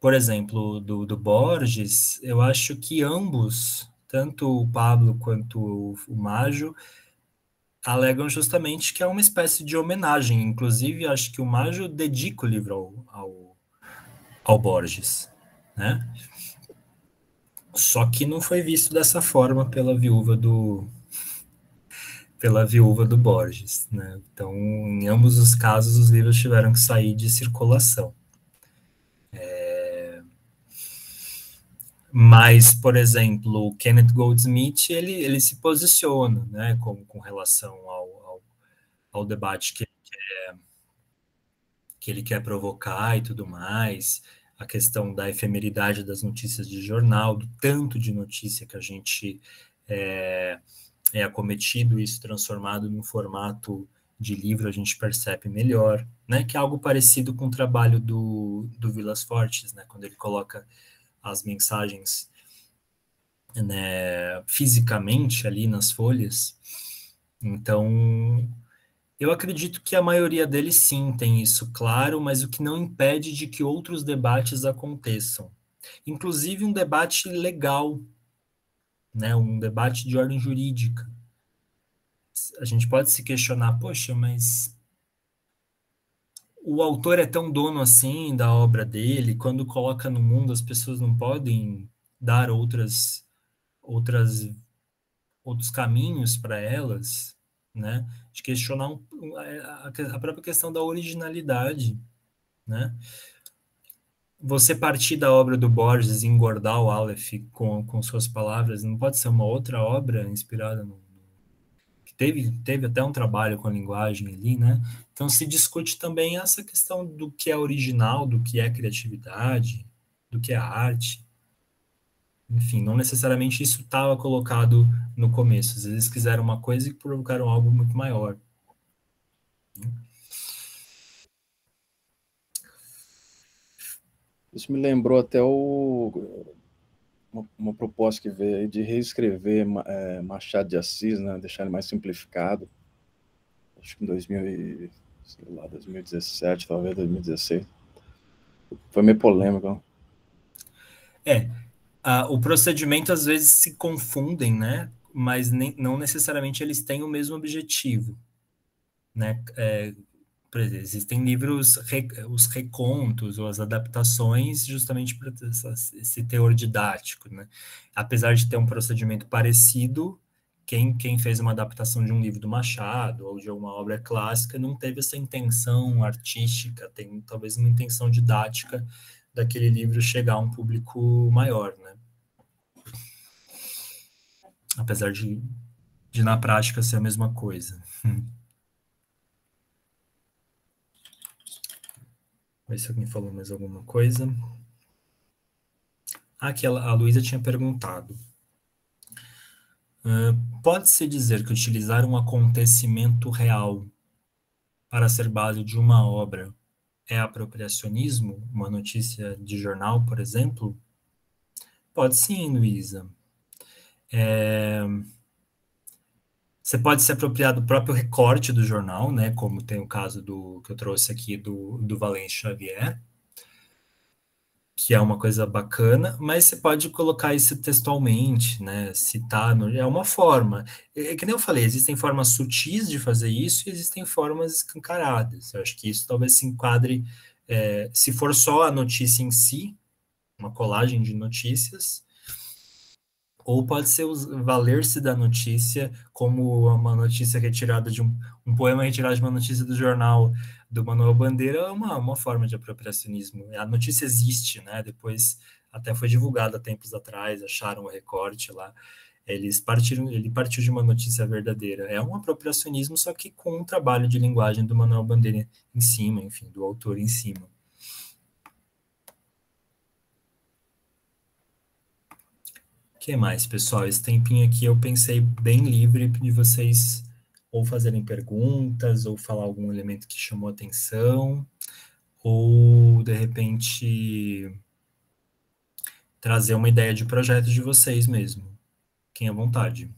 Por exemplo, do Borges, eu acho que ambos, tanto o Pablo quanto o Maggio, alegam justamente que é uma espécie de homenagem. Inclusive, acho que o Maggio dedica o livro ao Borges, né? Só que não foi visto dessa forma pela viúva do Borges, né? Então, em ambos os casos, os livros tiveram que sair de circulação. Mas, por exemplo, o Kenneth Goldsmith, ele se posiciona, né, com relação ao debate que ele quer provocar e tudo mais, a questão da efemeridade das notícias de jornal, do tanto de notícia que a gente é acometido, isso transformado num formato de livro, a gente percebe melhor, né, que é algo parecido com o trabalho do Vilas Fortes, né, quando ele coloca as mensagens, né, fisicamente ali nas folhas. Então, eu acredito que a maioria deles sim tem isso claro, mas o que não impede de que outros debates aconteçam. Inclusive um debate legal, né, um debate de ordem jurídica. A gente pode se questionar, poxa, mas o autor é tão dono assim da obra dele, quando coloca no mundo as pessoas não podem dar outros caminhos para elas, né? De questionar a própria questão da originalidade, né? Você partir da obra do Borges e engordar o Aleph com suas palavras, não pode ser uma outra obra inspirada no... Teve até um trabalho com a linguagem ali, né? Então se discute também essa questão do que é original, do que é criatividade, do que é arte. Enfim, não necessariamente isso estava colocado no começo. Às vezes quiseram uma coisa e provocaram algo muito maior. Isso me lembrou até uma proposta que veio aí de reescrever Machado de Assis, né? Deixar ele mais simplificado. Acho que em 2017, talvez 2016. Foi meio polêmico. O procedimento às vezes se confundem, né? Mas não necessariamente eles têm o mesmo objetivo, né? Por exemplo, existem livros, os recontos ou as adaptações, justamente para esse teor didático, né? Apesar de ter um procedimento parecido, quem fez uma adaptação de um livro do Machado ou de uma obra clássica não teve essa intenção artística, tem talvez uma intenção didática daquele livro chegar a um público maior, né? Apesar de na prática ser a mesma coisa. Ver se alguém falou mais alguma coisa. Aqui a Luísa tinha perguntado. Pode-se dizer que utilizar um acontecimento real para ser base de uma obra é apropriacionismo? Uma notícia de jornal, por exemplo? Pode sim, Luísa. Você pode se apropriar do próprio recorte do jornal, né? Como tem o caso que eu trouxe aqui do Valente Xavier, que é uma coisa bacana, mas você pode colocar isso textualmente, né? Citar, é uma forma. Que nem eu falei, existem formas sutis de fazer isso e existem formas escancaradas. Eu acho que isso talvez se enquadre, se for só a notícia em si, uma colagem de notícias, ou pode ser valer-se da notícia como uma notícia retirada de um poema retirado de uma notícia do jornal do Manuel Bandeira, é uma forma de apropriacionismo. A notícia existe, né? Depois até foi divulgada há tempos atrás, acharam o recorte lá. Ele partiu de uma notícia verdadeira. É um apropriacionismo, só que com um trabalho de linguagem do Manuel Bandeira em cima, enfim, do autor em cima. O que mais, pessoal? Esse tempinho aqui eu pensei bem livre de vocês ou fazerem perguntas, ou falar algum elemento que chamou atenção, ou, de repente, trazer uma ideia de projeto de vocês mesmo. Fiquem à vontade.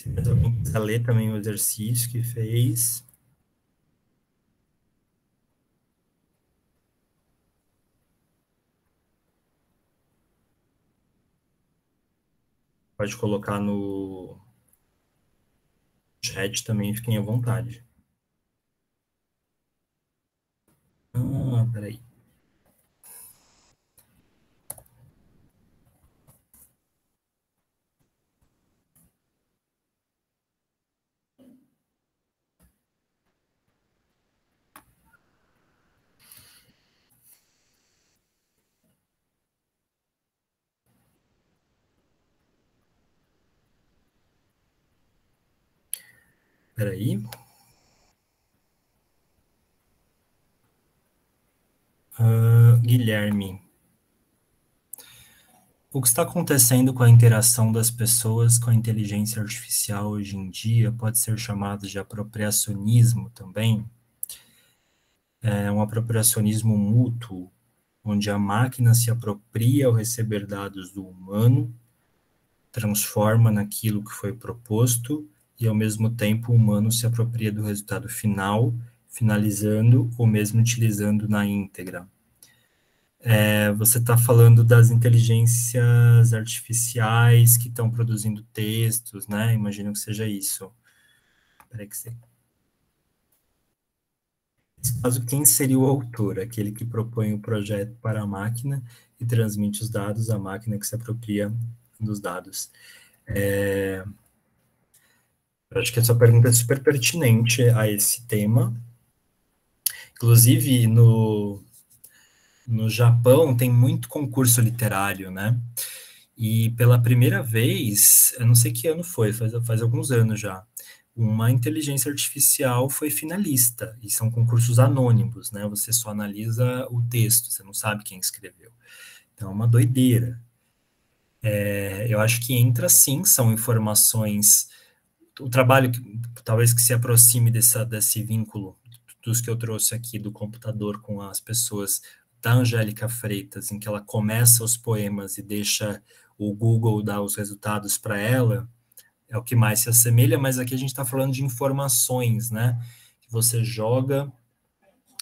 Se alguém quiser ler também o exercício que fez. Pode colocar no chat também, fiquem à vontade. Peraí. Peraí. Guilherme. O que está acontecendo com a interação das pessoas com a inteligência artificial hoje em dia pode ser chamado de apropriacionismo também? É um apropriacionismo mútuo, onde a máquina se apropria ao receber dados do humano, transforma naquilo que foi proposto, e ao mesmo tempo o humano se apropria do resultado final, finalizando ou mesmo utilizando na íntegra. Você está falando das inteligências artificiais que estão produzindo textos, né? Imagino que seja isso. Peraí que você... Nesse caso, quem seria o autor? Aquele que propõe o projeto para a máquina e transmite os dados à máquina que se apropria dos dados. Eu acho que essa pergunta é super pertinente a esse tema. Inclusive, no Japão tem muito concurso literário, né? E pela primeira vez, eu não sei que ano foi, faz alguns anos já, uma inteligência artificial foi finalista, e são concursos anônimos, né? Você só analisa o texto, você não sabe quem escreveu. Então é uma doideira. Eu acho que entra sim, são informações, o trabalho talvez que se aproxime desse vínculo dos que eu trouxe aqui do computador com as pessoas, da Angélica Freitas, em que ela começa os poemas e deixa o Google dar os resultados para ela, é o que mais se assemelha, mas aqui a gente está falando de informações, né? Que você joga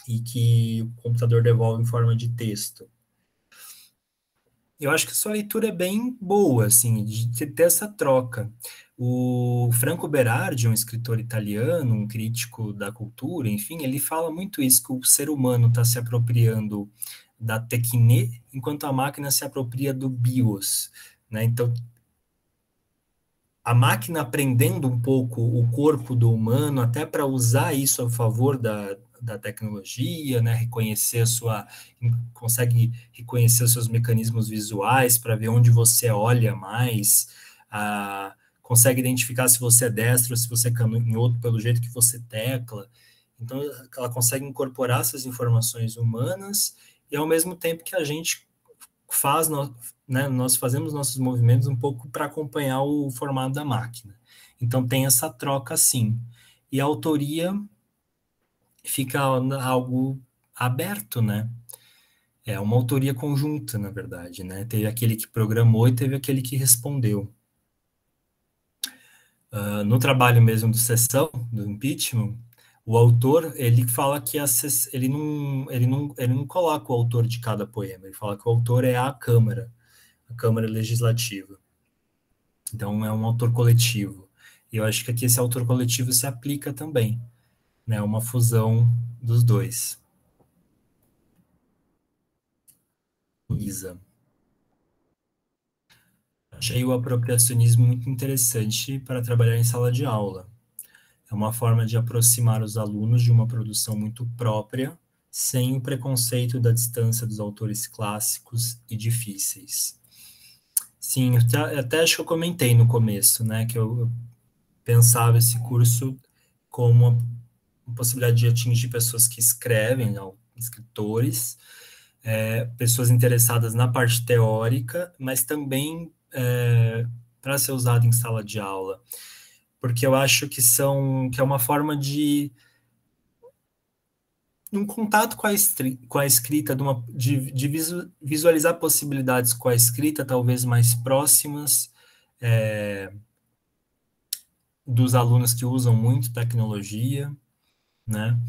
e que o computador devolve em forma de texto. Eu acho que a sua leitura é bem boa, assim, de ter essa troca. O Franco Berardi, um escritor italiano, um crítico da cultura, enfim, ele fala muito isso, que o ser humano está se apropriando da tecne, enquanto a máquina se apropria do bios, né? Então, a máquina aprendendo um pouco o corpo do humano, até para usar isso a favor da tecnologia, né, consegue reconhecer os seus mecanismos visuais para ver onde você olha mais, consegue identificar se você é destro ou se você é canhoto pelo jeito que você tecla. Então, ela consegue incorporar essas informações humanas e, ao mesmo tempo que a gente nós fazemos nossos movimentos um pouco para acompanhar o formato da máquina. Então, tem essa troca, sim. E a autoria fica algo aberto, né? É uma autoria conjunta, na verdade, né? Teve aquele que programou e teve aquele que respondeu. No trabalho mesmo do Sessão, do impeachment, o autor, ele fala que ele não coloca o autor de cada poema, ele fala que o autor é a Câmara Legislativa. Então, é um autor coletivo. E eu acho que aqui esse autor coletivo se aplica também, né? Uma fusão dos dois. Luísa. Achei o apropriacionismo muito interessante para trabalhar em sala de aula. É uma forma de aproximar os alunos de uma produção muito própria, sem o preconceito da distância dos autores clássicos e difíceis. Sim, até acho que eu comentei no começo, né, que eu pensava esse curso como uma possibilidade de atingir pessoas que escrevem, escritores, pessoas interessadas na parte teórica, mas também para ser usado em sala de aula, porque eu acho que é uma forma de um contato com a escrita, de visualizar possibilidades com a escrita, talvez mais próximas, dos alunos que usam muito tecnologia, né?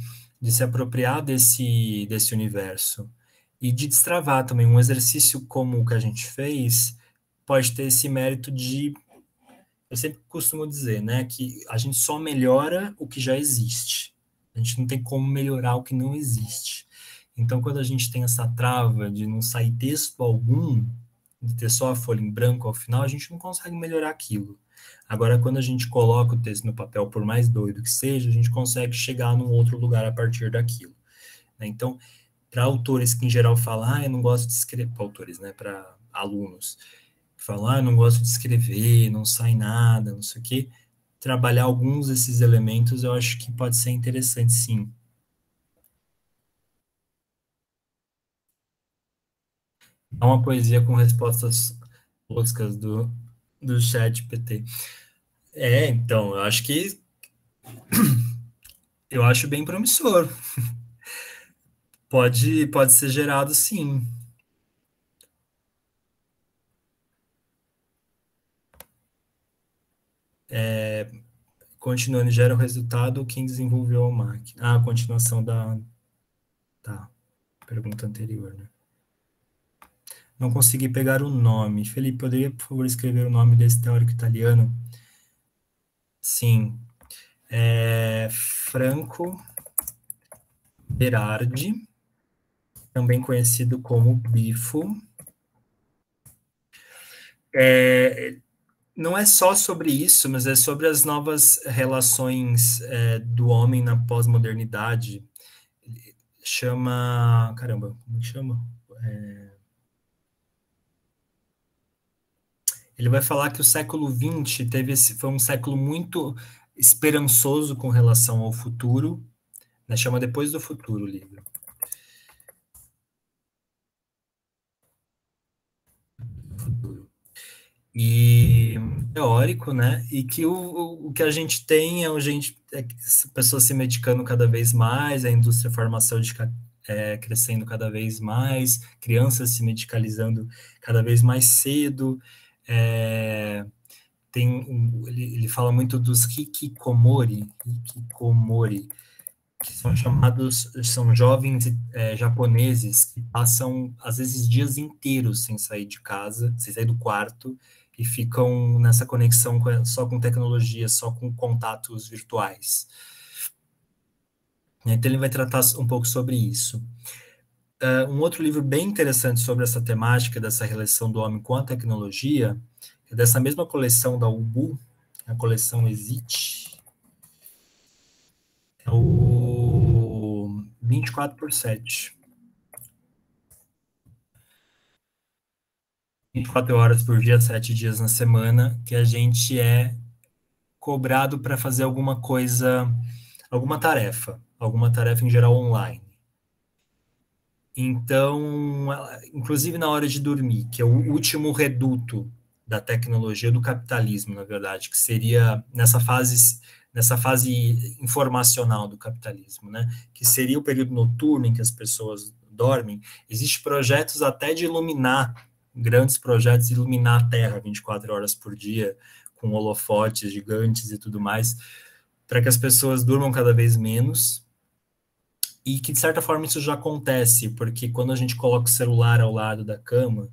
De se apropriar desse universo e de destravar também. Um exercício como o que a gente fez pode ter esse mérito de, eu sempre costumo dizer, né, que a gente só melhora o que já existe. A gente não tem como melhorar o que não existe. Então, quando a gente tem essa trava de não sair texto algum, de ter só a folha em branco ao final, a gente não consegue melhorar aquilo. Agora, quando a gente coloca o texto no papel, por mais doido que seja, a gente consegue chegar num outro lugar a partir daquilo. Né? Então, para autores que em geral falam, eu não gosto de escrever, para autores, né, para alunos, que falam, eu não gosto de escrever, não sai nada, não sei o quê, trabalhar alguns desses elementos eu acho que pode ser interessante, sim. É uma poesia com respostas loucas do chat PT. Então, eu acho que eu acho bem promissor. Pode ser gerado, sim. Continuando, gera o resultado quem desenvolveu a máquina. A continuação da pergunta anterior, né? Não consegui pegar o nome. Felipe, poderia, por favor, escrever o nome desse teórico italiano? Sim. Franco Berardi, também conhecido como Bifo. Não é só sobre isso, mas é sobre as novas relações do homem na pós-modernidade. Chama... Caramba, como que chama? Ele vai falar que o século XX foi um século muito esperançoso com relação ao futuro, né? Chama Depois do Futuro o livro. E teórico, né? E que o que a gente tem pessoas se medicando cada vez mais, a indústria farmacêutica crescendo cada vez mais, crianças se medicalizando cada vez mais cedo. Ele fala muito dos hikikomori, que são jovens japoneses que passam, às vezes, dias inteiros sem sair de casa, sem sair do quarto, e ficam nessa conexão só com tecnologia, só com contatos virtuais. Então, ele vai tratar um pouco sobre isso. Um outro livro bem interessante sobre essa temática, dessa relação do homem com a tecnologia, é dessa mesma coleção da Ubu, a coleção Exit, é o 24/7. 24 horas por dia, 7 dias na semana, que a gente é cobrado para fazer alguma coisa, alguma tarefa em geral online. Então, inclusive na hora de dormir, que é o último reduto da tecnologia, do capitalismo, na verdade, que seria nessa fase informacional do capitalismo, né? Que seria o período noturno em que as pessoas dormem. Existem projetos até de grandes projetos de iluminar a Terra 24 horas por dia, com holofotes gigantes e tudo mais, para que as pessoas durmam cada vez menos. E que, de certa forma, isso já acontece, porque quando a gente coloca o celular ao lado da cama,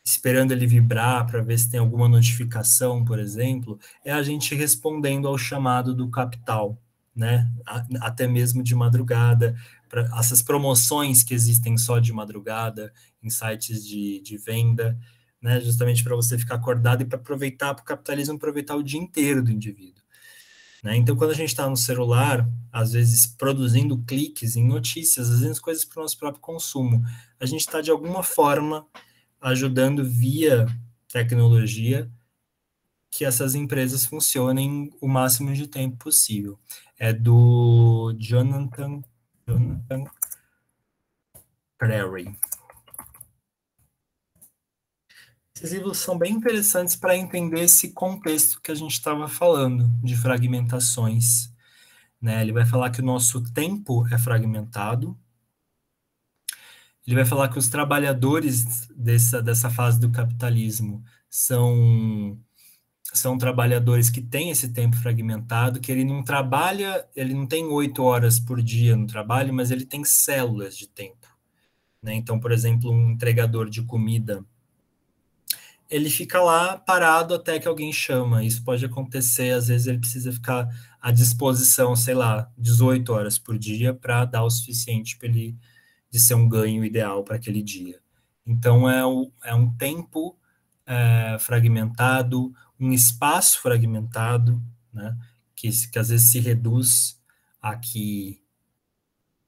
esperando ele vibrar para ver se tem alguma notificação, por exemplo, é a gente respondendo ao chamado do capital, né? Até mesmo de madrugada, para essas promoções que existem só de madrugada, em sites de venda, né? Justamente para você ficar acordado e para aproveitar, para o capitalismo aproveitar o dia inteiro do indivíduo. Né? Então, quando a gente está no celular, às vezes produzindo cliques em notícias, às vezes coisas para o nosso próprio consumo, a gente está, de alguma forma, ajudando via tecnologia que essas empresas funcionem o máximo de tempo possível. É do Jonathan Prairie. Esses livros são bem interessantes para entender esse contexto que a gente estava falando, de fragmentações. Né? Ele vai falar que o nosso tempo é fragmentado. Ele vai falar que os trabalhadores dessa fase do capitalismo são são trabalhadores que têm esse tempo fragmentado, que ele não trabalha, ele não tem 8 horas por dia no trabalho, mas ele tem células de tempo, né? Então, por exemplo, um entregador de comida, ele fica lá parado até que alguém chama. Isso pode acontecer, às vezes ele precisa ficar à disposição, sei lá, 18 horas por dia para dar o suficiente para ele de ser um ganho ideal para aquele dia. Então, é um tempo fragmentado, um espaço fragmentado, né, que às vezes se reduz aqui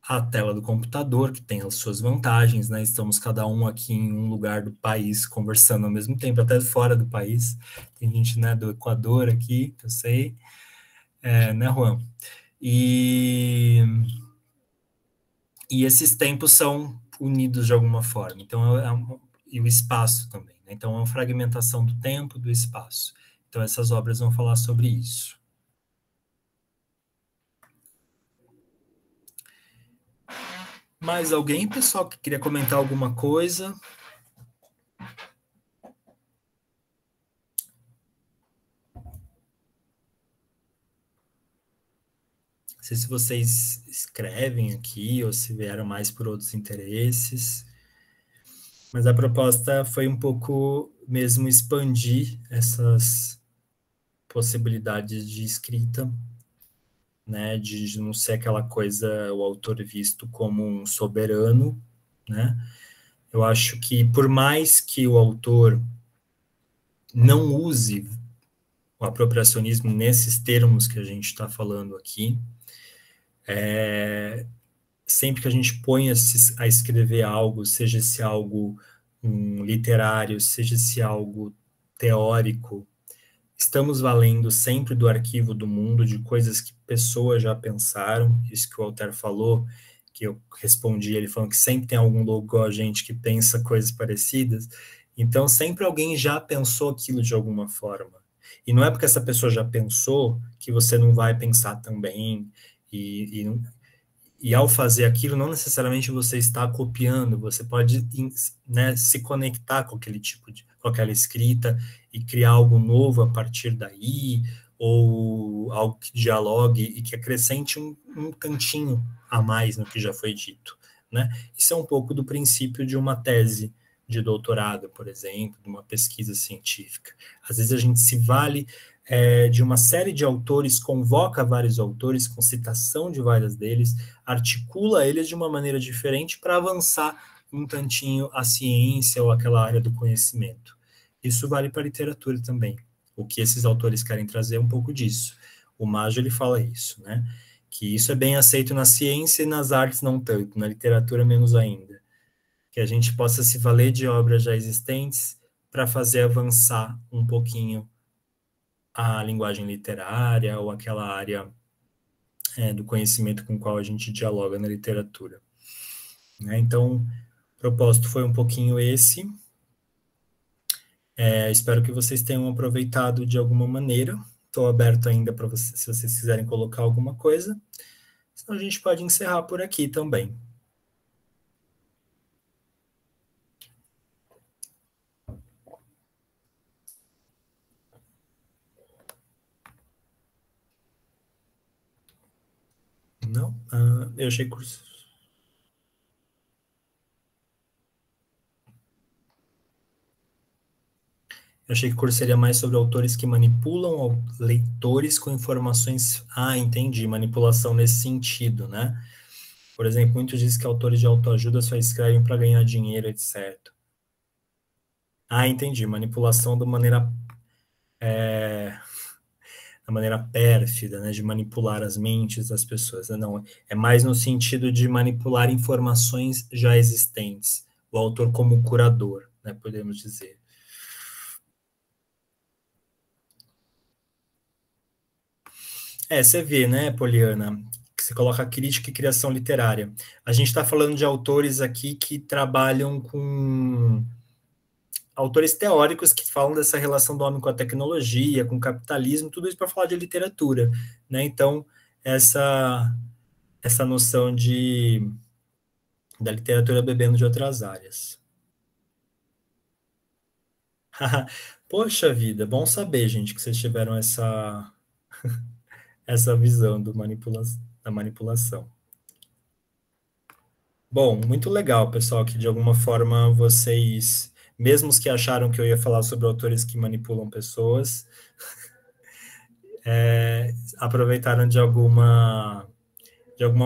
à tela do computador, que tem as suas vantagens, né? Estamos cada um aqui em um lugar do país conversando ao mesmo tempo, até fora do país. Tem gente, né, do Equador aqui, que eu sei, né, Juan? E esses tempos são unidos de alguma forma. Então, e o espaço também, né? Então, é uma fragmentação do tempo, do espaço. Então, essas obras vão falar sobre isso. Mais alguém, pessoal, que queria comentar alguma coisa? Não sei se vocês escrevem aqui ou se vieram mais por outros interesses. Mas a proposta foi um pouco mesmo expandir essas possibilidades de escrita, né, de não ser aquela coisa, o autor visto como um soberano, né? Eu acho que por mais que o autor não use o apropriacionismo nesses termos que a gente está falando aqui, sempre que a gente põe a escrever algo, seja esse algo literário, seja esse algo teórico, estamos valendo sempre do arquivo do mundo, de coisas que pessoas já pensaram, isso que o Walter falou, que eu respondi, ele falando que sempre tem algum louco igual a gente que pensa coisas parecidas, então sempre alguém já pensou aquilo de alguma forma. E não é porque essa pessoa já pensou que você não vai pensar também, e ao fazer aquilo, não necessariamente você está copiando, você pode, né, se conectar com aquele tipo com aquela escrita e criar algo novo a partir daí, ou algo que dialogue e que acrescente um cantinho a mais no que já foi dito, né? Isso é um pouco do princípio de uma tese de doutorado, por exemplo, de uma pesquisa científica. Às vezes a gente se vale de uma série de autores, convoca vários autores, com citação de vários deles, articula eles de uma maneira diferente para avançar um tantinho a ciência ou aquela área do conhecimento. Isso vale para a literatura também. O que esses autores querem trazer é um pouco disso. O Maggio, ele fala isso, né? Que isso é bem aceito na ciência e nas artes não tanto, na literatura menos ainda. Que a gente possa se valer de obras já existentes para fazer avançar um pouquinho a linguagem literária ou aquela área do conhecimento com o qual a gente dialoga na literatura. Né? Então, o propósito foi um pouquinho esse. Espero que vocês tenham aproveitado de alguma maneira. Estou aberto ainda para vocês, se vocês quiserem colocar alguma coisa. Senão a gente pode encerrar por aqui também. Não? Eu achei curso. Eu achei que o curso seria mais sobre autores que manipulam leitores com informações... entendi. Manipulação nesse sentido, né? Por exemplo, muitos dizem que autores de autoajuda só escrevem para ganhar dinheiro, etc. Entendi. Manipulação da maneira... da maneira pérfida, né, de manipular as mentes das pessoas. Não, é mais no sentido de manipular informações já existentes. O autor como curador, né, podemos dizer. Você vê, né, Poliana, que você coloca crítica e criação literária. A gente está falando de autores aqui que trabalham com... autores teóricos que falam dessa relação do homem com a tecnologia, com o capitalismo, tudo isso para falar de literatura, né? Então, essa noção da literatura bebendo de outras áreas. Poxa vida, bom saber, gente, que vocês tiveram essa visão da manipulação. Bom, muito legal, pessoal, que de alguma forma vocês, mesmo os que acharam que eu ia falar sobre autores que manipulam pessoas, aproveitaram de alguma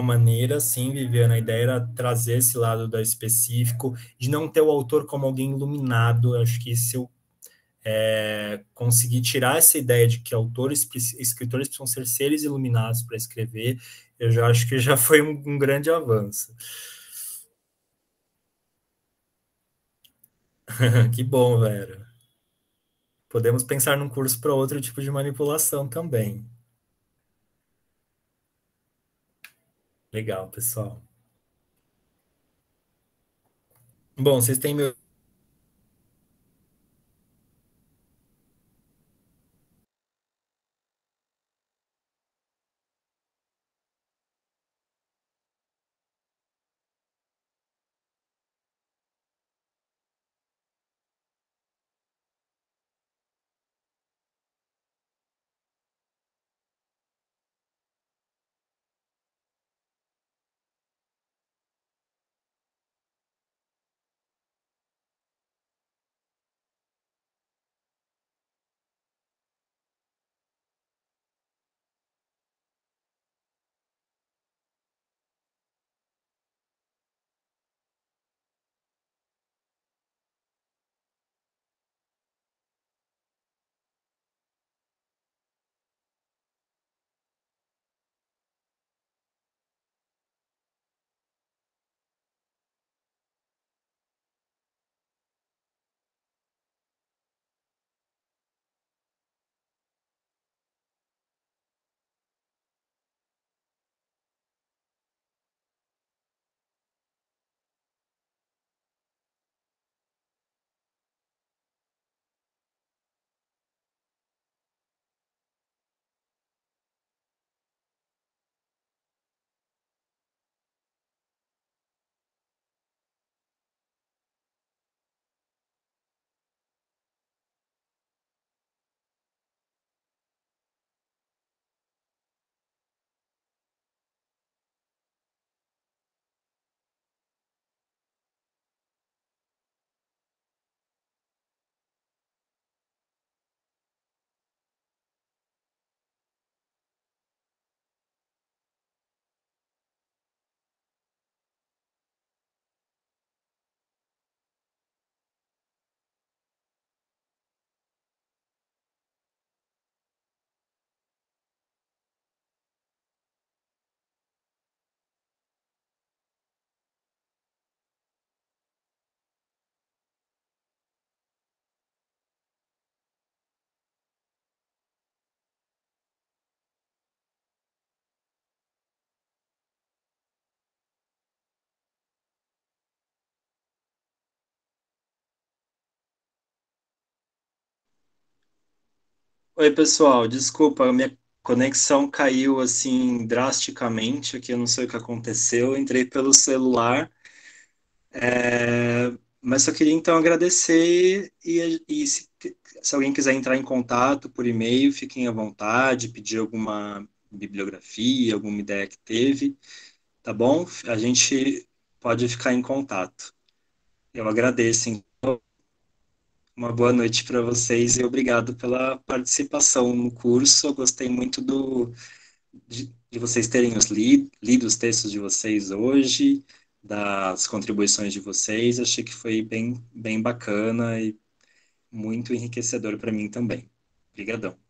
maneira, sim, Viviana. A ideia era trazer esse lado da específico, de não ter o autor como alguém iluminado. Eu acho que se eu conseguir tirar essa ideia de que escritores precisam ser seres iluminados para escrever, eu já acho que já foi um grande avanço. Que bom, Vera. Podemos pensar num curso para outro tipo de manipulação também. Legal, pessoal. Bom, vocês têm meu... Oi, pessoal, desculpa, a minha conexão caiu assim drasticamente aqui, eu não sei o que aconteceu, entrei pelo celular, mas só queria então agradecer e se alguém quiser entrar em contato por e-mail, fiquem à vontade, pedir alguma bibliografia, alguma ideia que teve, tá bom? A gente pode ficar em contato. Eu agradeço, então. Uma boa noite para vocês e obrigado pela participação no curso. Eu gostei muito de vocês terem lido os textos de vocês hoje, das contribuições de vocês. Achei que foi bem bacana e muito enriquecedor para mim também. Obrigadão.